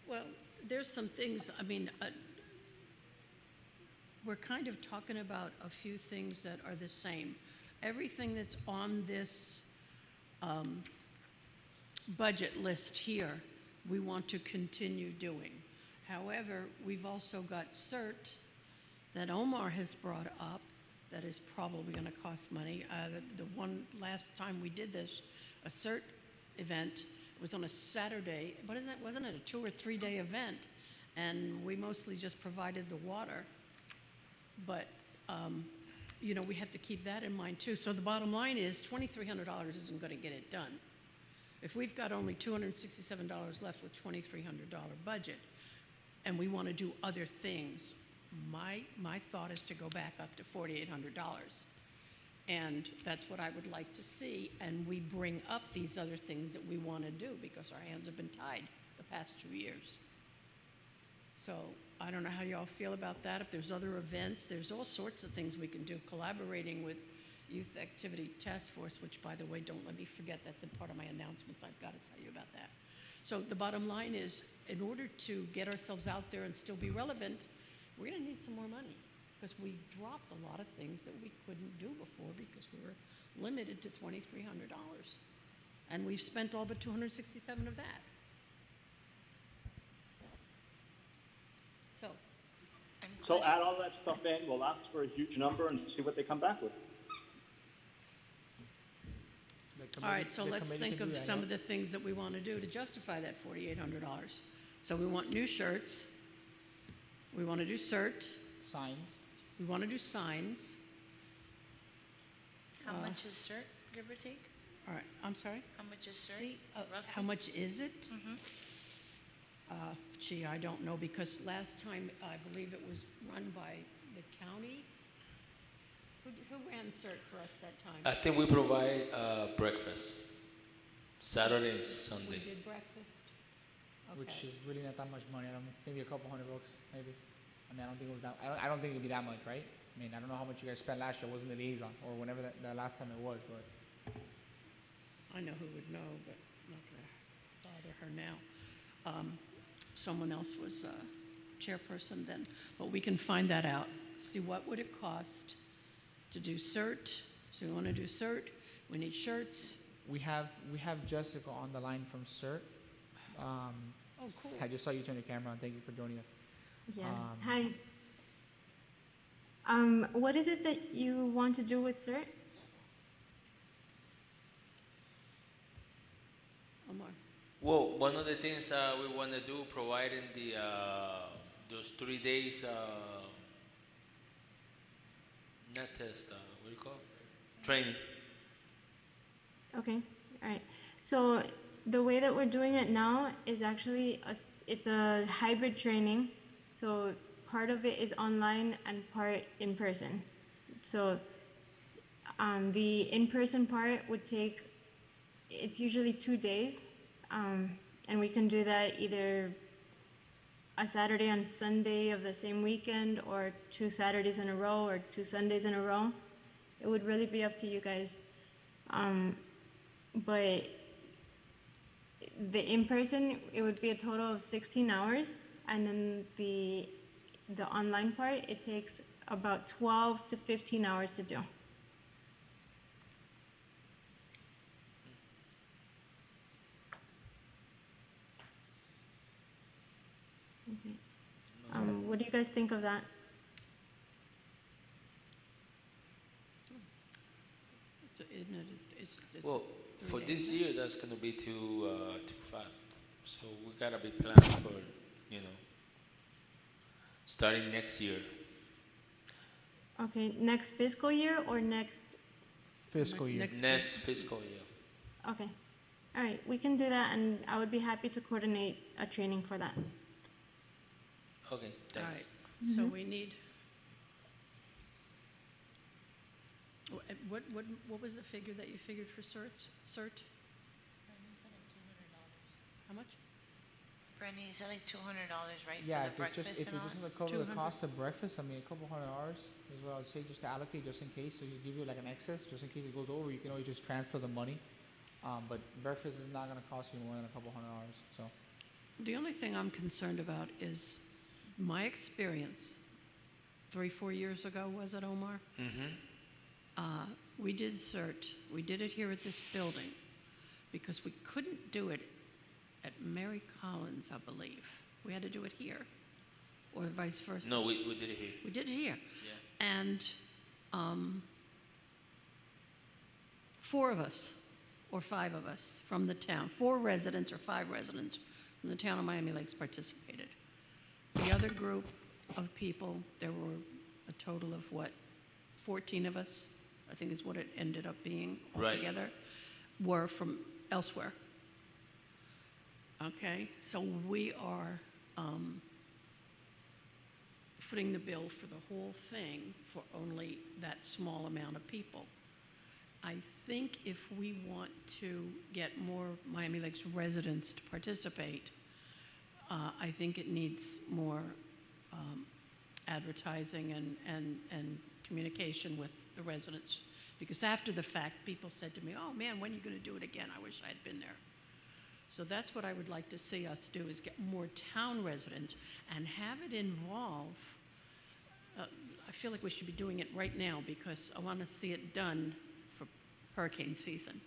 Well, there's some things, I mean, we're kind of talking about a few things that are the same. Everything that's on this budget list here, we want to continue doing. However, we've also got CERT that Omar has brought up that is probably going to cost money. The one last time we did this, a CERT event, was on a Saturday. Wasn't it a 2 or 3 day event? And we mostly just provided the water. But, we have to keep that in mind too. So the bottom line is $2,300 isn't going to get it done. If we've got only $267 left with $2,300 budget, and we want to do other things, my thought is to go back up to $4,800. And that's what I would like to see. And we bring up these other things that we want to do because our hands have been tied the past 2 years. So I don't know how y'all feel about that. If there's other events, there's all sorts of things we can do, collaborating with Youth Activity Task Force, which, by the way, don't let me forget, that's a part of my announcements. I've got to tell you about that. So the bottom line is, in order to get ourselves out there and still be relevant, we're going to need some more money because we dropped a lot of things that we couldn't do before because we were limited to $2,300. And we've spent all but $267 of that. So add all that stuff in. We'll ask for a huge number and see what they come back with. like committee. All right, so the let's committee think can do of that, some yeah. of the things that we want to do to justify that $4,800. So we want new shirts. We want to do CERT. Signs. We want to do signs. How much is CERT, give or take? All right, I'm sorry? How much is CERT? See, how roughly? much is it? Mhm. Gee, I don't know, because last time, I believe it was run by the county. Who ran CERT for us that time? I think we provide breakfast, Saturday and We Sunday. did breakfast? Which Okay. is really not that much money. I don't know, maybe a couple $100, maybe. I mean, I don't think it was that. I don't think it'd be that much, right? I mean, I don't know how much you guys spent last year. It wasn't the liaison or whenever the last time it was, but I know who would know, but I'm not going to bother her now. Someone else was chairperson then, but we can find that out. See, what would it cost to do CERT? So we want to do CERT. We need shirts. we have Jessica on the line from CERT. Oh, cool. I just saw you turn your camera on. Thank you for joining us. Yeah. Hi. What is it that you want to do with CERT? Omar. Well, one of the things we want to do, providing the those 3 days not test, what do you call it? Training. Okay. All right. So the way that we're doing it now is actually it's a hybrid training. So part of it is online and part in person. So the in-person part would take, it's usually 2 days. And we can do that either a Saturday and Sunday of the same weekend, or 2 Saturdays in a row, or 2 Sundays in a row. It would really be up to you guys. But the in-person, it would be a total of 16 hours. And then the online part, it takes about 12 to 15 hours to do. Okay. What do you guys think of that? Isn't it? It's Well, 3 for days. this year, that's going to be too fast. So we got to be planning for, starting next year. Okay, next fiscal year or next? Fiscal year. Next fiscal year. Okay. All right, we can do that, and I would be happy to coordinate a training for that. Okay, All thanks. right, so we need, what was the figure that you figured for CERT? How much? Brandy, you said like $200, right? Yeah, for the if it's breakfast just and all? cover the 200. cost of breakfast, I mean, a couple $100 is what I would say, just to allocate, just in case. So you give you like an excess, just in case it goes over. You can always just transfer the money. But breakfast is not going to cost you more than a couple $100. So The only thing I'm concerned about is my experience 3-4 years ago, was it, Omar? Mm-hmm. We did CERT. We did it here at this building because we couldn't do it at Mary Collins, I believe. We had to do it here, or vice versa. No, we did it here. We did it here. Yeah. And 4 of us, or 5 of us from the town, 4 residents or 5 residents from the town of Miami Lakes participated. The other group of people, there were a total of 14 of us, I think is what it ended up being Right. altogether, were from elsewhere. Okay, so we are footing the bill for the whole thing for only that small amount of people. I think if we want to get more Miami Lakes residents to participate, I think it needs more advertising and communication with the residents. Because after the fact, people said to me, "Oh man, when are you going to do it again? I wish I had been there." So that's what I would like to see us do, is get more town residents and have it involve, I feel like we should be doing it right now because I want to see it done for hurricane season.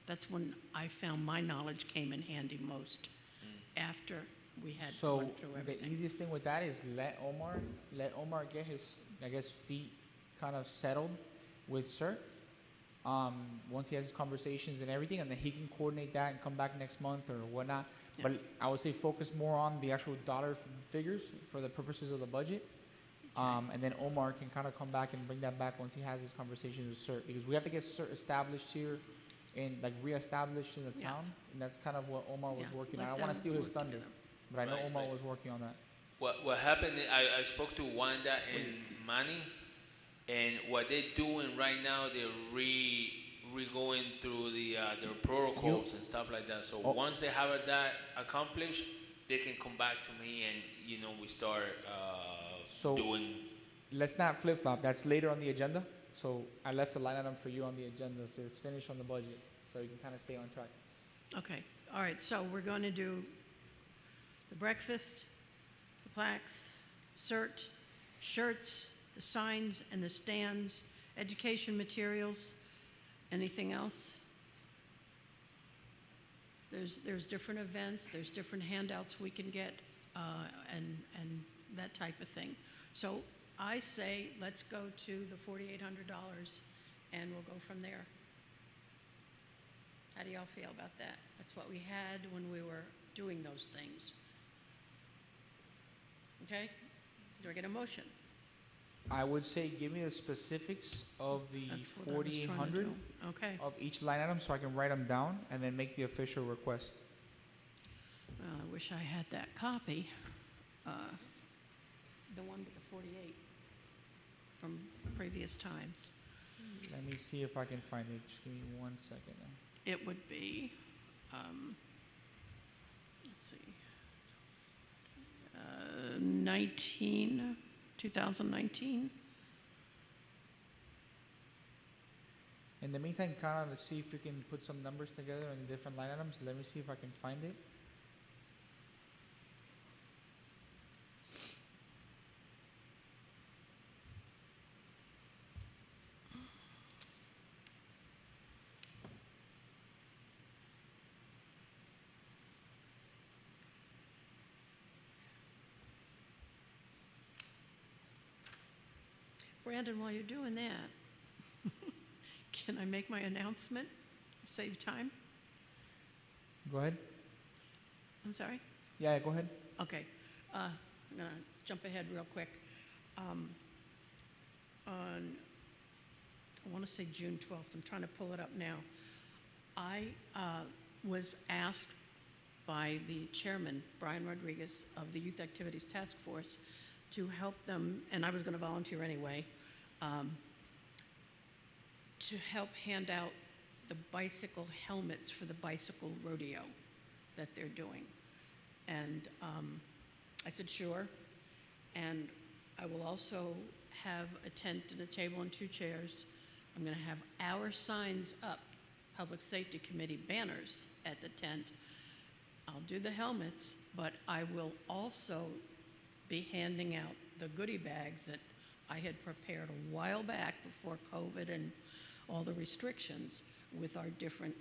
That's when I found my knowledge came in handy most, after we had gone through the everything. easiest thing with that is let Omar get his, I guess, feet kind of settled with CERT, once he has his conversations and everything, and then he can coordinate that and come back next month or whatnot. Yeah. But I would say focus more on the actual dollar figures for the purposes of the budget. And then Omar can kind of come back and bring that back once he has his conversations with CERT, because we have to get CERT established here and like reestablished in the town. Yes. And that's kind of what Omar was Yeah, working on. let I don't want to them steal his work thunder, together. but I know Right, Omar right. was working on that. What happened, I spoke to Wanda and Manny, and what they're doing right now, they're re-going through their protocols and stuff like that. So Oh. once they have that accomplished, they can come back to me and, we start So- doing. Let's not flip-flop. That's later on the agenda. So I left a line item for you on the agenda to finish on the budget, so you can kind of stay on track. Okay, all right, so we're going to do the breakfast, the plaques, CERT, shirts, the signs and the stands, education materials. Anything else? There's different events, there's different handouts we can get, and that type of thing. So I say, let's go to the $4,800, and we'll go from there. How do y'all feel about that? That's what we had when we were doing those things. Okay? Do I get a motion? I would say give me the specifics of the That's what I was trying to 4,800 do. Okay. of each line item so I can write them down and then make the official request. Well, I wish I had that copy. The one with the 48 from previous times. Let me see if I can find it. Just give me 1 second. It would be, let's see, 2019. In the meantime, kind of see if we can put some numbers together on the different line items. Let me see if I can find it. Brandon, while you're doing that, can I make my announcement? Save time? Go ahead. I'm sorry? Yeah, go ahead. Okay. I'm going to jump ahead real quick. On, I want to say June 12th, I'm trying to pull it up now. I was asked by the chairman, Brian Rodriguez, of the Youth Activities Task Force, to help them, and I was going to volunteer anyway, to help hand out the bicycle helmets for the bicycle rodeo that they're doing. And I said, sure. And I will also have a tent and a table and 2 chairs. I'm going to have our signs up, Public Safety Committee banners at the tent. I'll do the helmets, but I will also be handing out the goodie bags that I had prepared a while back before COVID and all the restrictions with our different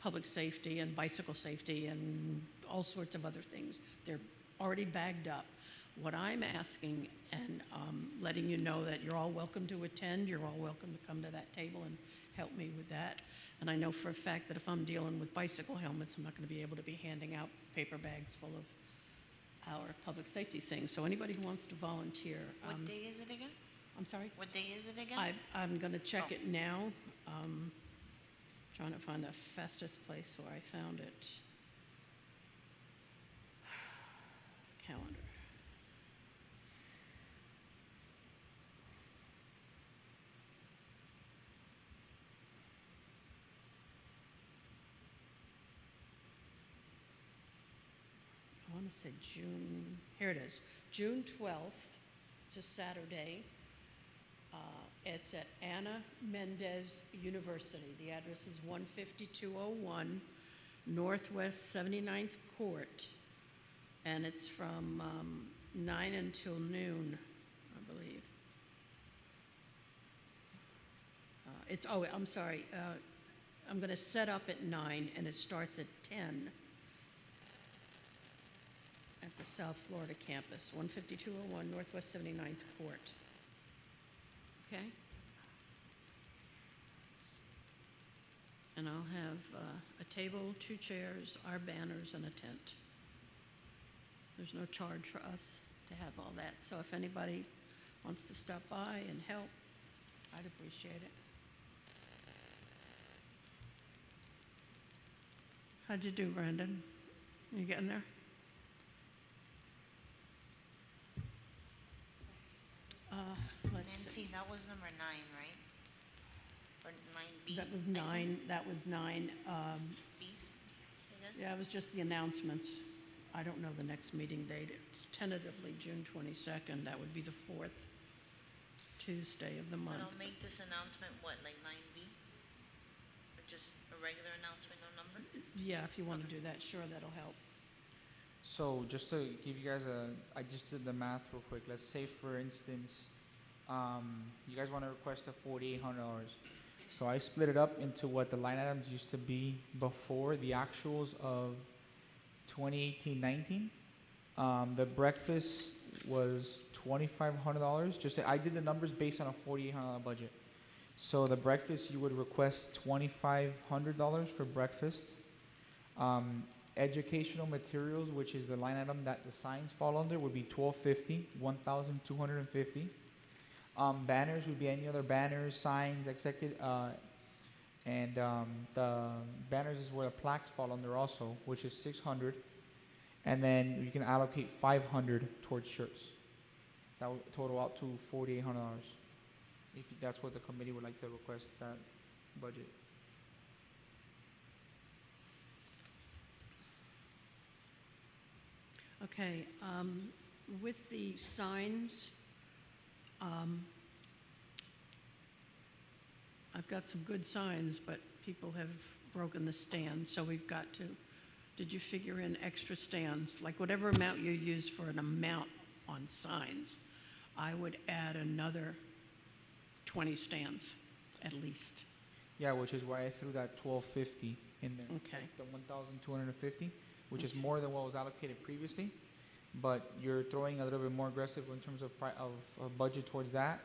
public safety and bicycle safety and all sorts of other things. They're already bagged up. What I'm asking and letting you know that you're all welcome to attend, you're all welcome to come to that table and help me with that. And I know for a fact that if I'm dealing with bicycle helmets, I'm not going to be able to be handing out paper bags full of our public safety things. So anybody who wants to volunteer. What day is it again? I'm sorry? What day is it again? I'm going to check it now. Trying to find the fastest place where I found it. Calendar. I want to say June, here it is, June 12th, it's a Saturday. It's at Ana Mendez University. The address is 15201 Northwest 79th Court, and it's from 9 until noon, I believe. I'm sorry, I'm going to set up at 9, and it starts at 10. At the South Florida campus, 15201 Northwest 79th Court. Okay? And I'll have a table, 2 chairs, our banners, and a tent. There's no charge for us to have all that. So if anybody wants to stop by and help, I'd appreciate it. How'd you do, Brandon? You getting there? Let's see. Nancy, that was number 9, right? Or 9B? That was I think. 9, that was 9. B, I guess? Yeah, it was just the announcements. I don't know the next meeting date. It's tentatively June 22nd. That would be the 4th Tuesday of the But month. I'll make this announcement, what, like 9B? Or just a regular announcement, no number? Yeah, if you want to do that, sure, that'll help. So just to give you guys I just did the math real quick. Let's say, for instance, you guys want to request a $4,800. So I split it up into what the line items used to be before the actuals of 2018-19. The breakfast was $2,500. I did the numbers based on a $4,800 budget. So the breakfast, you would request $2,500 for breakfast. Educational materials, which is the line item that the signs fall under, would be $1,250, $1,250. Banners would be any other banners, signs, executive, and the banners is where the plaques fall under also, which is $600. And then you can allocate $500 towards shirts. That would total out to $4,800. If that's what the committee would like to request, that budget. Okay, with the signs, I've got some good signs, but people have broken the stands, so we've got to, did you figure in extra stands? Like whatever amount you use for an amount on signs, I would add another 20 stands at least. Yeah, which is why I threw that $1,250 in there. Okay. The 1,250, which is more than what was allocated previously, but you're throwing a little bit more aggressive in terms of budget towards that,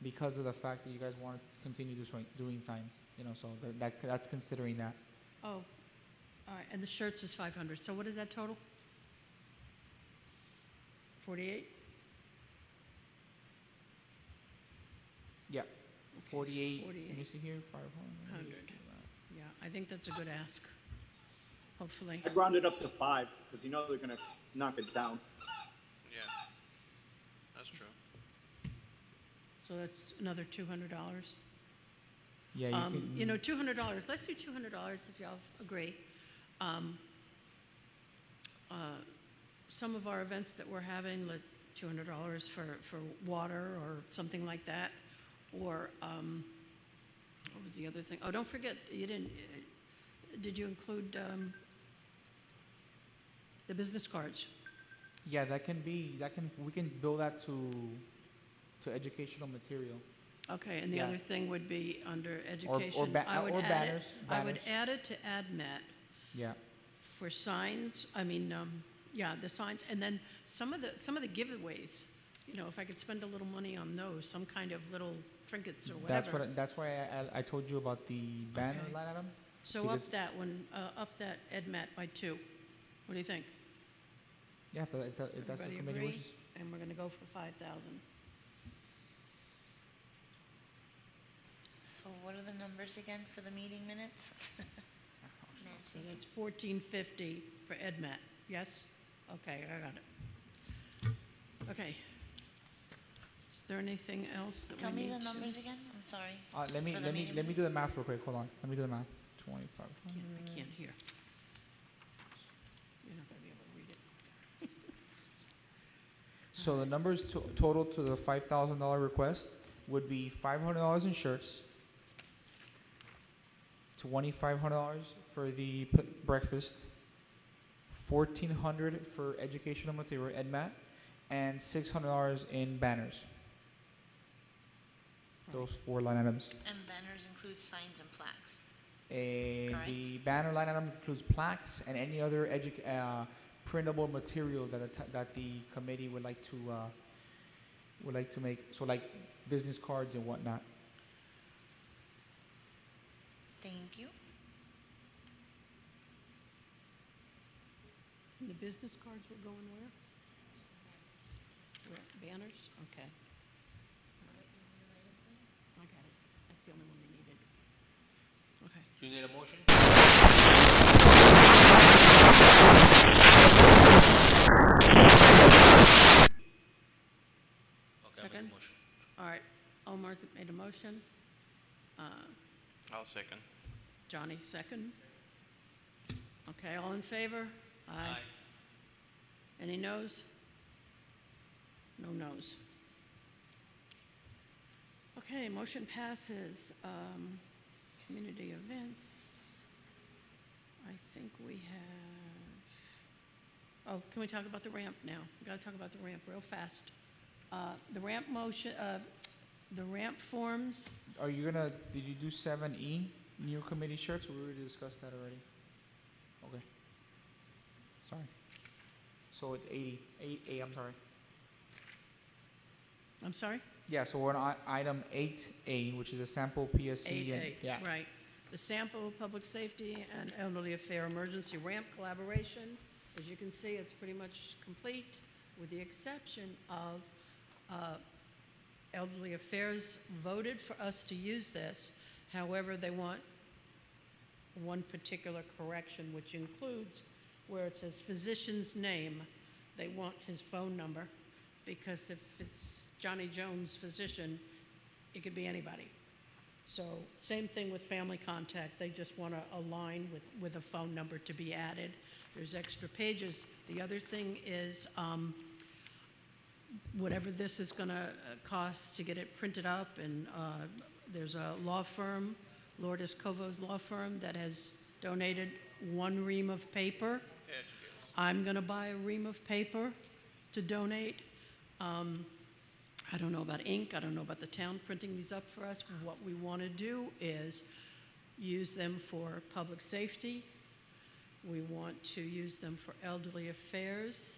because of the fact that you guys want to continue doing signs. So that's considering that. Oh, all right, and the shirts is 500. So what is that total? 48? Yeah. 48. 48. Let me see here. 500. Yeah, I think that's a good ask. Hopefully. I'd round it up to 5, because they're gonna knock it down. Yeah, that's true. So that's another $200. Yeah, you can. $200. Let's do $200 if y'all agree. Some of our events that we're having, like $200 for water or something like that, or what was the other thing? Oh, don't forget, you didn't. Did you include the business cards? Yeah, we can bill that to educational material. Okay, and the Yeah. other thing would be under Or education. I would add banners. I would add it to AdMet Yeah. for signs. The signs, and then some of the giveaways. If I could spend a little money on those, some kind of little trinkets or whatever. That's why I told you about the banner Okay. line item. So because- up that one, up that EdMat by 2. What do you think? Yeah, if that's the Everybody committee agree? wishes. And we're going to go for 5,000. So what are the numbers again for the meeting minutes? So Nancy? that's 1450 for EdMat. Yes? Okay, I got it. Okay. Is there anything else that Tell we me need the to? numbers again, I'm sorry. Let me For the meeting do the math real quick. Hold on. Let me do the math. 2,500. I can't hear. You're not going to be able to read it. So the numbers total to the $5,000 request would be $500 in shirts, $2,500 for the breakfast, $1,400 for educational material, EdMat, and $600 in banners. Those 4 line items. And banners include signs and plaques. The banner line item includes plaques and any other printable material that the committee would like to make. So like business cards and whatnot. Thank you. And the business cards were going where? Banners? Okay. I got it. That's the only one we needed. Okay. You need a motion? Okay, I'll make Second? a motion. All right, Omar's made a motion. I'll second. Johnny, second. Okay, all in favor? Aye. Any noes? No noes. Okay, motion passes. Community events. I think we have, oh, can we talk about the ramp now? We gotta talk about the ramp real fast. The ramp motion, the ramp forms, Are you gonna, did you do 7E, new committee shirts, or we already discussed that already? Okay. Sorry. So it's 8A, I'm sorry. I'm sorry? Yeah, so we're on item 8A, which is a sample PSC. and- 8A, Yeah. right. The sample public safety and elderly affair emergency ramp collaboration. As you can see, it's pretty much complete, with the exception of elderly affairs voted for us to use this. However, they want one particular correction, which includes where it says physician's name, they want his phone number, because if it's Johnny Jones physician, it could be anybody. So same thing with family contact, they just want to align with a phone number to be added. There's extra pages. The other thing is whatever this is going to cost to get it printed up, and there's a law firm, Lourdes Covo's law firm, that has donated 1 ream of paper. I'm going to buy a ream of paper to donate. I don't know about ink. I don't know about the town printing these up for us. What we want to do is use them for public safety. We want to use them for elderly affairs.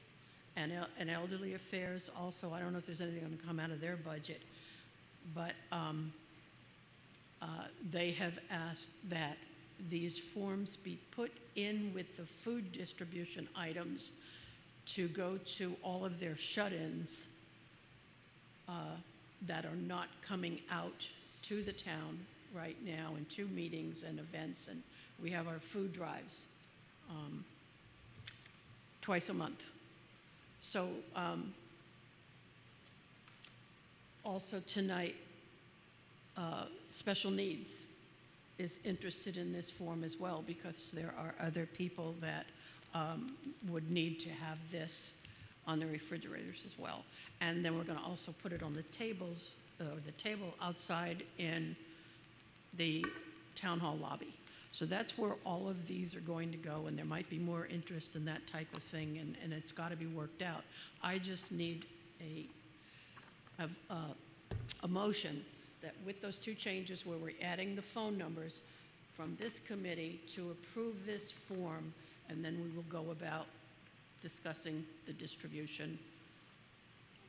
And elderly affairs also, I don't know if there's anything going to come out of their budget, but they have asked that these forms be put in with the food distribution items to go to all of their shut-ins that are not coming out to the town right now, and to meetings and events. And we have our food drives twice a month. So also tonight, special needs is interested in this form as well, because there are other people that would need to have this on the refrigerators as well. And then we're going to also put it on the tables, the table outside in the town hall lobby. So that's where all of these are going to go, and there might be more interest in that type of thing, and it's got to be worked out. I just need a motion that with those 2 changes where we're adding the phone numbers from this committee to approve this form, and then we will go about discussing the distribution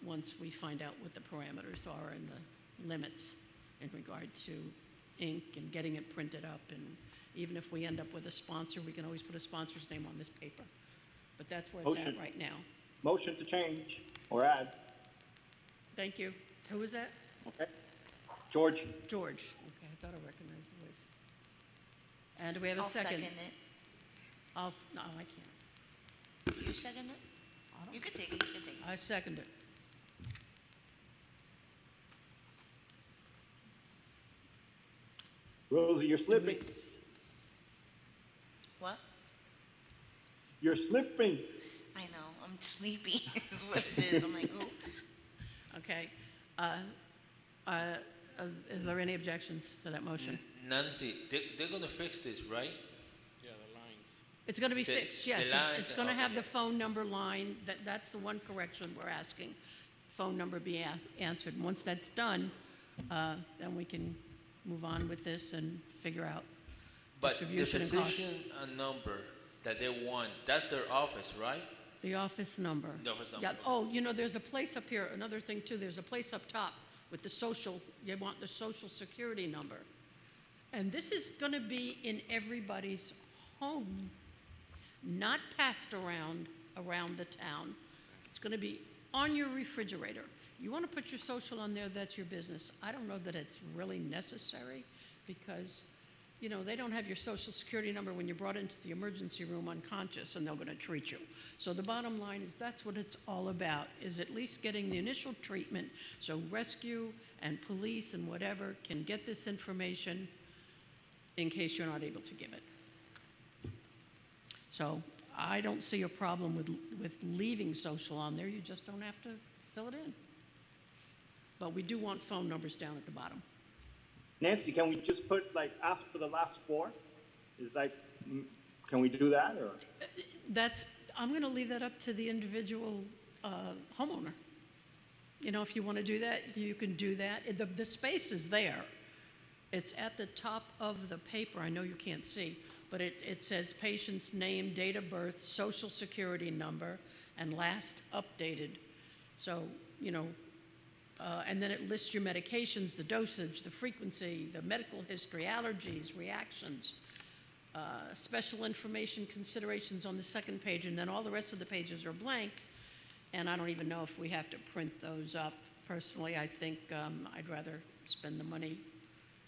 once we find out what the parameters are and the limits in regard to ink and getting it printed up. And even if we end up with a sponsor, we can always put a sponsor's name on this paper. But that's where it's at right now. Motion to change or add. Thank you. Who was that? Okay. George. George. Okay, I thought I recognized the voice. And do we have a I'll second? second it. No, I can't. You second it? You can take it, you can take it. I second it. Rosie, you're slipping. What? You're slipping. I know, I'm sleepy, is what it is. I'm like, oh. Okay. Is there any objections to that motion? Nancy, they're going to fix this, right? Yeah, the lines. It's going to be The- fixed, the yes. lines, It's going to okay. have the phone number line. That's the one correction we're asking. Phone number be answered. And once that's done, then we can move on with this and figure out But the distribution and cost. physician number that they want, that's their office, right? The office number. The office Yeah. number. Oh, you know, there's a place up here, another thing too, there's a place up top with the social, you want the social security number. And this is going to be in everybody's home, not passed around the town. It's going to be on your refrigerator. You want to put your social on there, that's your business. I don't know that it's really necessary because, you know, they don't have your social security number when you're brought into the emergency room unconscious and they're going to treat you. So the bottom line is that's what it's all about, is at least getting the initial treatment so rescue and police and whatever can get this information in case you're not able to give it. So I don't see a problem with leaving social on there. You just don't have to fill it in. But we do want phone numbers down at the bottom. Nancy, can we just put, like, ask for the last four? Is like, can we do that, or? I'm going to leave that up to the individual homeowner. You know, if you want to do that, you can do that. The space is there. It's at the top of the paper. I know you can't see, but it says patient's name, date of birth, social security number, and last updated. So, you know, and then it lists your medications, the dosage, the frequency, the medical history, allergies, reactions, special information considerations on the second page, and then all the rest of the pages are blank. And I don't even know if we have to print those up. Personally, I think I'd rather spend the money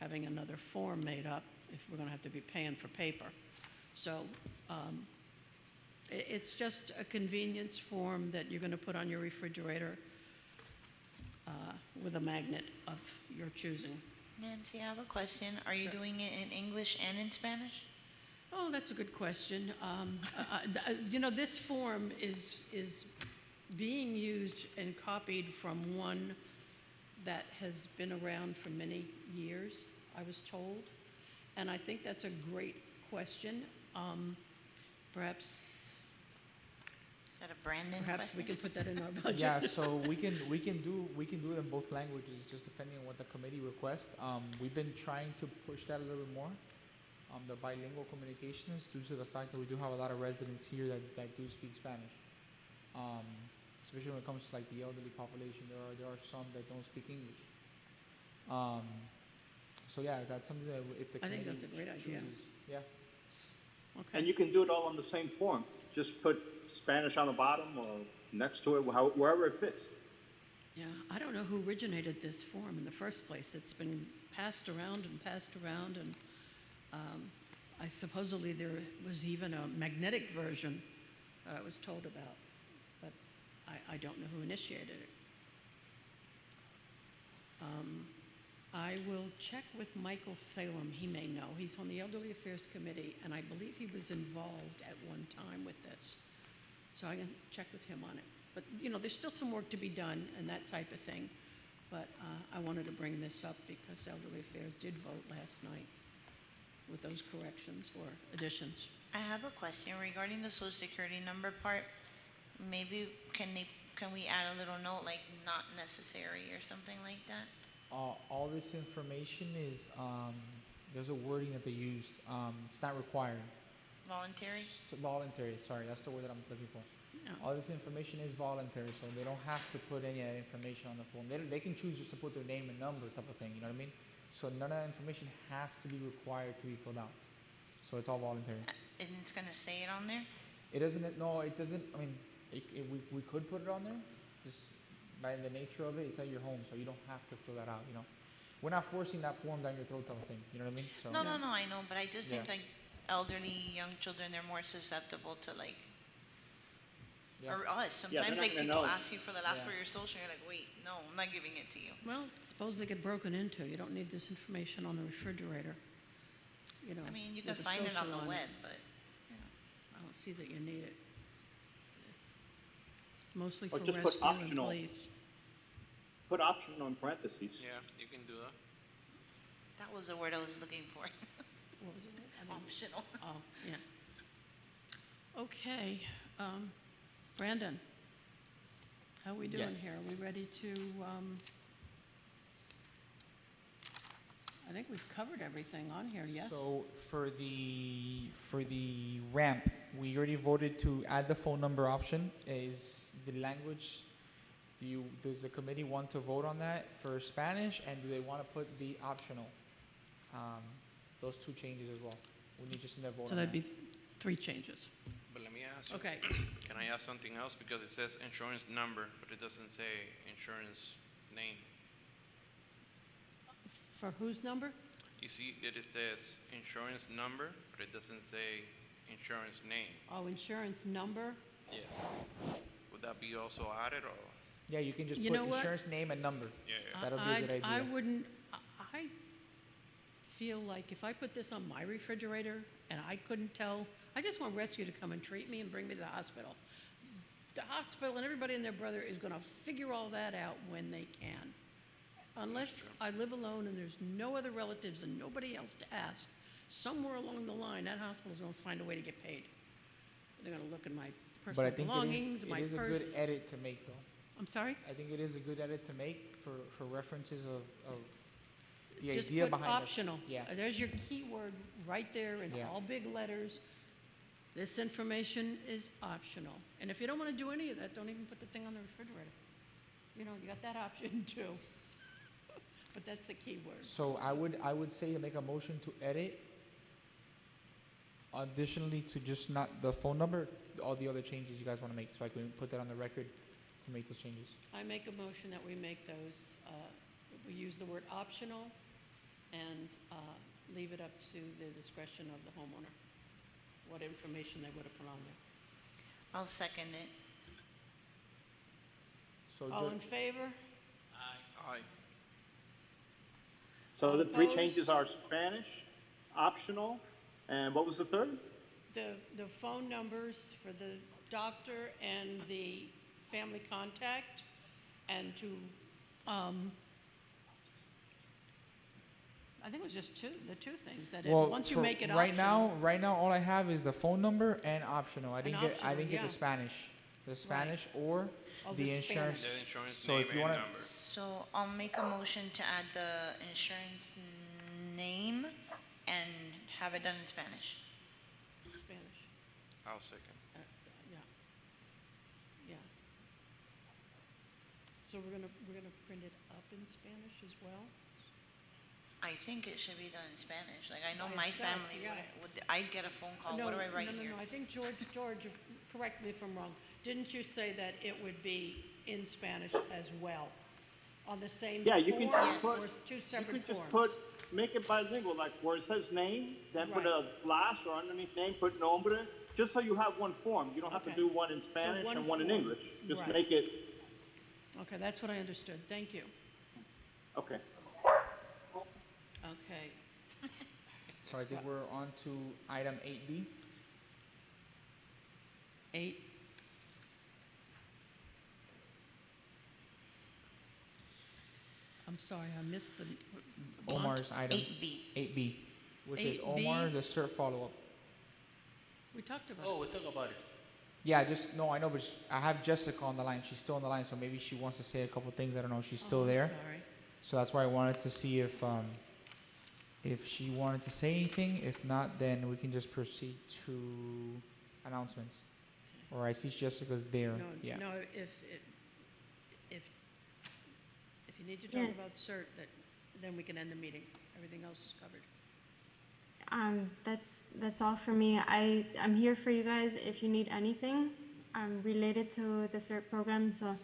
having another form made up if we're going to have to be paying for paper. So it's just a convenience form that you're going to put on your refrigerator with a magnet of your choosing. Nancy, I have a question. Are you doing it in English and in Spanish? Oh, that's a good question. You know, this form is being used and copied from one that has been around for many years, I was told. And I think that's a great question. Perhaps Is that a Brandon Perhaps question? we can put that in our budget. Yeah, so we can do it in both languages, just depending on what the committee requests. We've been trying to push that a little bit more, the bilingual communications, due to the fact that we do have a lot of residents here that do speak Spanish. Especially when it comes to like the elderly population, there are some that don't speak English. So yeah, that's something that if the I think committee that's a great idea. chooses, yeah. Okay. And you can do it all on the same form. Just put Spanish on the bottom or next to it, wherever it fits. Yeah, I don't know who originated this form in the first place. It's been passed around, and I supposedly there was even a magnetic version that I was told about, but I don't know who initiated it. I will check with Michael Salem. He may know. He's on the Elderly Affairs Committee, and I believe he was involved at one time with this. So I can check with him on it. But, you know, there's still some work to be done and that type of thing. But I wanted to bring this up because Elderly Affairs did vote last night with those corrections or additions. I have a question regarding the social security number part. Maybe can we add a little note like not necessary or something like that? All this information is, there's a wording that they used, it's not required. Voluntary? Voluntary, sorry, that's the word that I'm looking for. No. All this information is voluntary, so they don't have to put any of that information on the form. They can choose just to put their name and number type of thing, you know what I mean? So none of that information has to be required to be filled out. So it's all voluntary. And it's gonna say it on there? It doesn't, no, it doesn't, I mean, we could put it on there, just by the nature of it, it's at your home, so you don't have to fill that out, you know? We're not forcing that form down your throat type of thing, you know what I mean? So, No, I know, but I just think Yeah. like elderly, young children, they're more susceptible to like, Yeah. or us. Yeah, Sometimes they're like not gonna people know. ask you for the last Yeah. for your social, you're like, wait, no, I'm not giving it to you. Well, suppose they get broken into. You don't need this information on the refrigerator. You know, I mean, you can with a find it on social the it. web, but, you know. I don't see that you need it. It's mostly for Or just put rescue and optional. police. Put optional in parentheses. Yeah, you can do that. That was the word I was looking for. What was it? I didn't- Optional. Oh, yeah. Okay, Brandon, how are we doing Yes. here? Are we ready to, I think we've covered everything on here, yes? So for the ramp, we already voted to add the phone number option. Is the language, does the committee want to vote on that for Spanish, and do they want to put the optional? those two changes as well. We need just to vote So on that'd that. be 3 changes. But let me ask you. Okay. Can I ask something else? Because it says insurance number, but it doesn't say insurance name. For whose number? You see, it says insurance number, but it doesn't say insurance name. Oh, insurance number? Yes. Would that be also added or? Yeah, you can just You put know what? insurance name and number. Yeah. That'll be a good I idea. wouldn't, I feel like if I put this on my refrigerator and I couldn't tell, I just want rescue to come and treat me and bring me to the hospital. The hospital and everybody and their brother is gonna figure all that out when they can. Unless I live alone and there's no other relatives and nobody else to ask, somewhere along the line, that hospital's gonna find a way to get paid. They're gonna look at my But personal I think belongings, it my is a purse. good edit to make, though. I'm sorry? I think it is a good edit to make for references of the Just idea put behind it. optional. Yeah. There's your keyword right there in Yeah. all big letters. This information is optional. And if you don't want to do any of that, don't even put the thing on the refrigerator. You know, you got that option too. But that's the key word. So I would say to make a motion to edit. Additionally to just not the phone number, all the other changes you guys want to make, so I can put that on the record to make those changes. I make a motion that we make those, we use the word optional and leave it up to the discretion of the homeowner, what information they would have put on there. I'll second it. So All in favor? Aye. So the 3 Opposed? changes are Spanish, optional, and what was the third? The phone numbers for the doctor and the family contact, and to, I think it was just the two things that, once you for make it right optional. now, all I have is the phone number and optional. I didn't get optional, the yeah. Spanish, or Oh, the the insurance. Spanish. The insurance So name if you and wanna- number. So I'll make a motion to add the insurance name and have it done in Spanish. Spanish, I'll second. yeah. Yeah. So we're gonna print it up in Spanish as well? I think it should be done in Spanish. Like, I know By my itself, family yeah. I'd get a phone call. What do I write here? No, I think George, correct me if I'm wrong. Didn't you say that it would be in Spanish as well? On the same Yeah, you can form, just put, or two you separate can forms? just make it bilingual, like where it says name, then put Right. a slash or underneath name, put nombre, just so you have one form. You don't have to Okay. do one in Spanish one and one in form. English. Just Right. make it, Okay, that's what I understood. Thank you. okay. Okay. So I think we're on to item 8B. 8. I'm sorry, I missed the. Omar's item 8B. 8B, which is 8B. Omar, the cert follow-up. We talked about it. Oh, we talk about it. Yeah, no, I know, but I have Jessica on the line. She's still on the line, so maybe she wants to say a couple things. I don't know if she's still Oh, I'm there. Sorry. So that's why I wanted to see if she wanted to say anything. If not, then we can just proceed to announcements. Or I see Jessica's there. No, Yeah. no, if you need to talk Yeah. about cert, then we can end the meeting. Everything else is covered. That's all for me. I'm here for you guys if you need anything related to the CERT program. So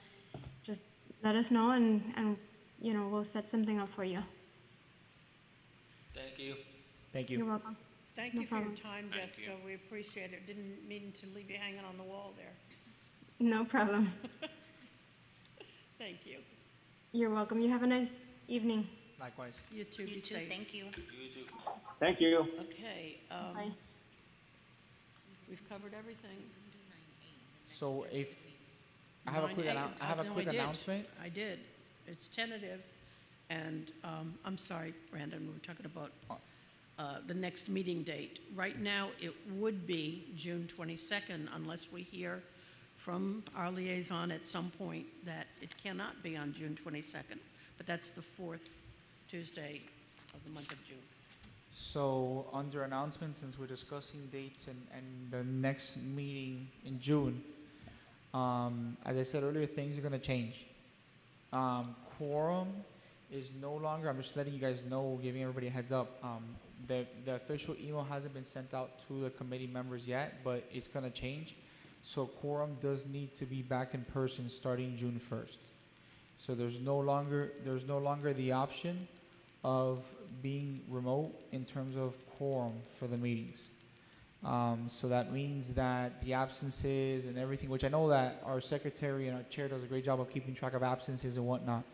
just let us know and we'll set something up for you. Thank you. Thank You're you. welcome. Thank No you for your problem. time, Thank Jessica. you. We appreciate it. Didn't mean to leave you hanging on the wall there. No problem. Thank you. You're welcome. You have a nice evening. Likewise. You too, You be too, safe. thank you. You too. Thank you. Okay, Bye. we've covered everything. So if I have a quick, 9A, I have a no, quick did. announcement. I did. It's tentative, and I'm sorry, Brandon, we were talking about the next meeting date. Right now, it would be June 22nd unless we hear from our liaison at some point that it cannot be on June 22nd, but that's the 4th Tuesday of the month of June. So under announcements, since we're discussing dates and the next meeting in June, as I said earlier, things are going to change. Quorum is no longer, I'm just letting you guys know, giving everybody a heads up. The official email hasn't been sent out to the committee members yet, but it's gonna change. So quorum does need to be back in person starting June 1st. So there's no longer the option of being remote in terms of quorum for the meetings. So that means that the absences and everything, which I know that our secretary and our chair does a great job of keeping track of absences and whatnot,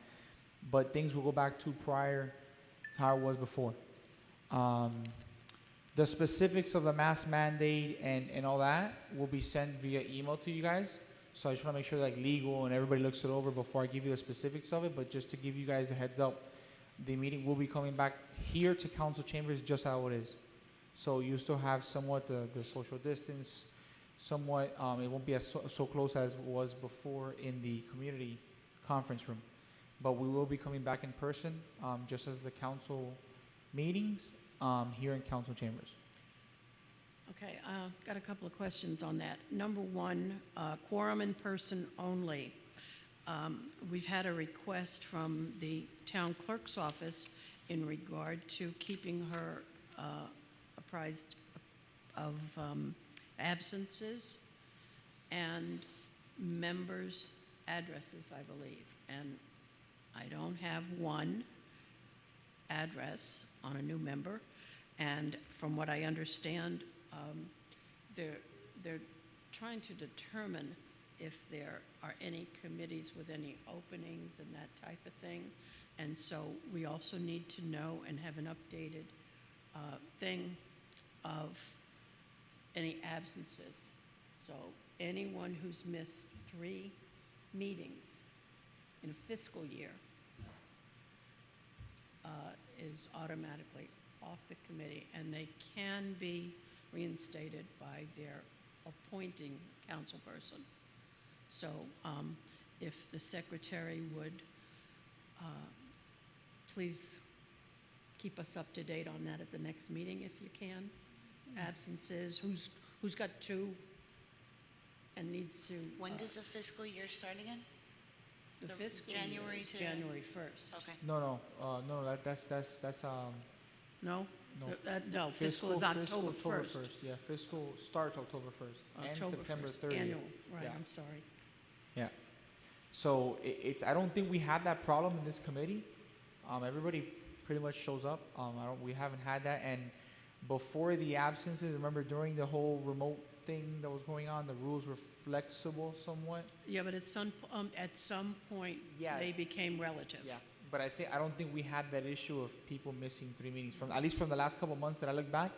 but things will go back to prior how it was before. The specifics of the mask mandate and all that will be sent via email to you guys. So I just want to make sure like legal and everybody looks it over before I give you the specifics of it. But just to give you guys a heads up, the meeting will be coming back here to council chambers just how it is. So you still have somewhat the social distance, somewhat, it won't be as so close as it was before in the community conference room. But we will be coming back in person, just as the council meetings, here in council chambers. Okay, got a couple of questions on that. Number one, quorum in person only. We've had a request from the town clerk's office in regard to keeping her apprised of absences and members' addresses, I believe. And I don't have one address on a new member. And from what I understand, they're trying to determine if there are any committees with any openings and that type of thing. And so we also need to know and have an updated thing of any absences. So anyone who's missed 3 meetings in a fiscal year is automatically off the committee, and they can be reinstated by their appointing council person. So if the secretary would please keep us up to date on that at the next meeting if you can. Absences, who's got 2 and needs to. When does the fiscal year start again? The fiscal January year is to January 1st. Okay. No, that's No? no. No, fiscal is October 1st. Yeah, fiscal starts October 1st and October September 1st, 30th. annual, right, Yeah. I'm sorry. Yeah. So I don't think we have that problem in this committee. Everybody pretty much shows up. We haven't had that. And before the absences, remember during the whole remote thing that was going on, the rules were flexible somewhat. Yeah, but at some point, Yeah. they became relative. Yeah. But I don't think we had that issue of people missing 3 meetings at least from the last couple of months that I look back.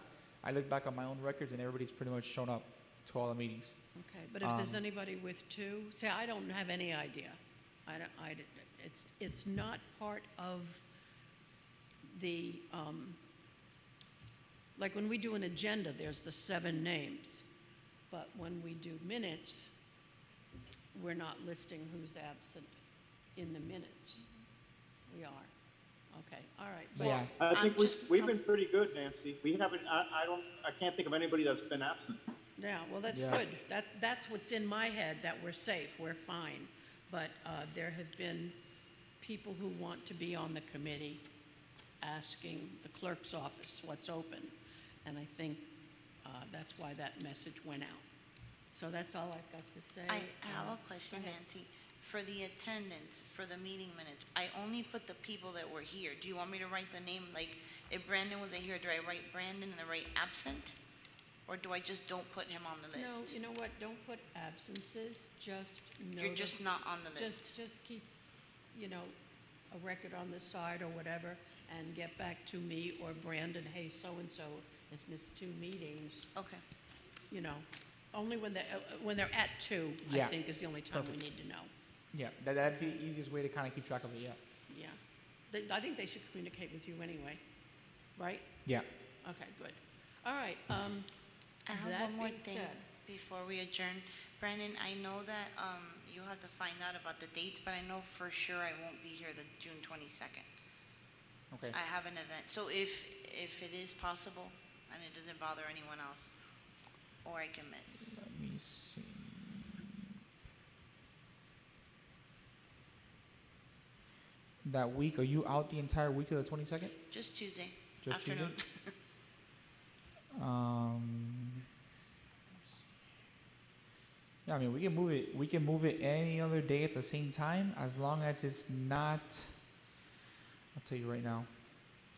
I look back on my own records and everybody's pretty much shown up to all the meetings. Okay, but if there's anybody with 2, say, I don't have any idea. It's not part of the, like when we do an agenda, there's the 7 names. But when we do minutes, we're not listing who's absent in the minutes. We are. Okay, all right. But Yeah. I think we've been pretty good, Nancy. We haven't, I can't think of anybody that's been absent. Yeah, well, that's Yeah. good. That's what's in my head, that we're safe, we're fine. But there have been people who want to be on the committee asking the clerk's office what's open. And I think that's why that message went out. So that's all I've got to say. I have a question, go ahead. Nancy. For the attendance, for the meeting minutes, I only put the people that were here. Do you want me to write the name? Like, if Brandon wasn't here, do I write Brandon and then write absent? Or do I just don't put him on the No, list? you know what, don't put absences, just You're note just not on the list. Just keep, a record on the side or whatever, and get back to me or Brandon, hey, so-and-so has missed 2 meetings. Okay. Only when they're at 2, I Yeah. think, is the only time we need to know. Yeah, that'd be the easiest way to kind of keep track of it, yeah. Yeah. I think they should communicate with you anyway, right? Yeah. Okay, good. All right, I have that one more being thing said- before we adjourn. Brandon, I know that you'll have to find out about the dates, but I know for sure I won't be here the June 22nd. Okay. I have an event. So if it is possible and it doesn't bother anyone else, or I can miss. Let me see. That week, are you out the entire week of the 22nd? Just Tuesday Just afternoon. Tuesday? Yeah, I mean, we can move it. We can move it any other day at the same time, as long as it's not. I'll tell you right now,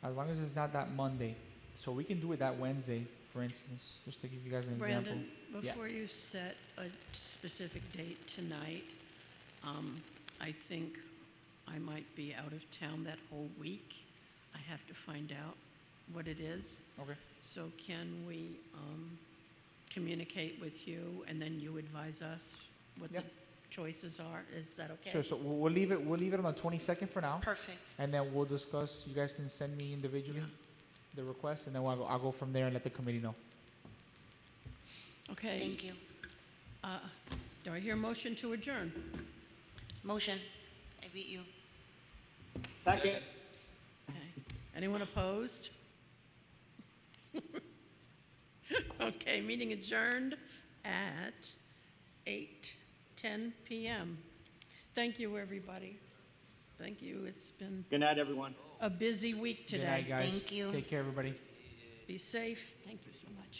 as long as it's not that Monday. So we can do it that Wednesday, for instance, just to give you guys an example. Brandon, Yeah. before you set a specific date tonight, I think I might be out of town that whole week. I have to find out what it is. Okay. So can we communicate with you, and then you advise us what Yeah. the choices are? Is that okay? Sure. So we'll leave it. We'll leave it on the 22nd for now. Perfect. And then we'll discuss. You guys can send me individually the request, and then I'll go from there and let the committee know. Okay. Thank you. Do I hear a motion to adjourn? Motion. I beat you. Second. Okay. Anyone opposed? Okay, meeting adjourned at 8:10 p.m. Thank you, everybody. Thank you. It's been Good night, everyone. a busy week Good today. night, guys. Thank you. Take care, everybody. Be safe. Thank you so much.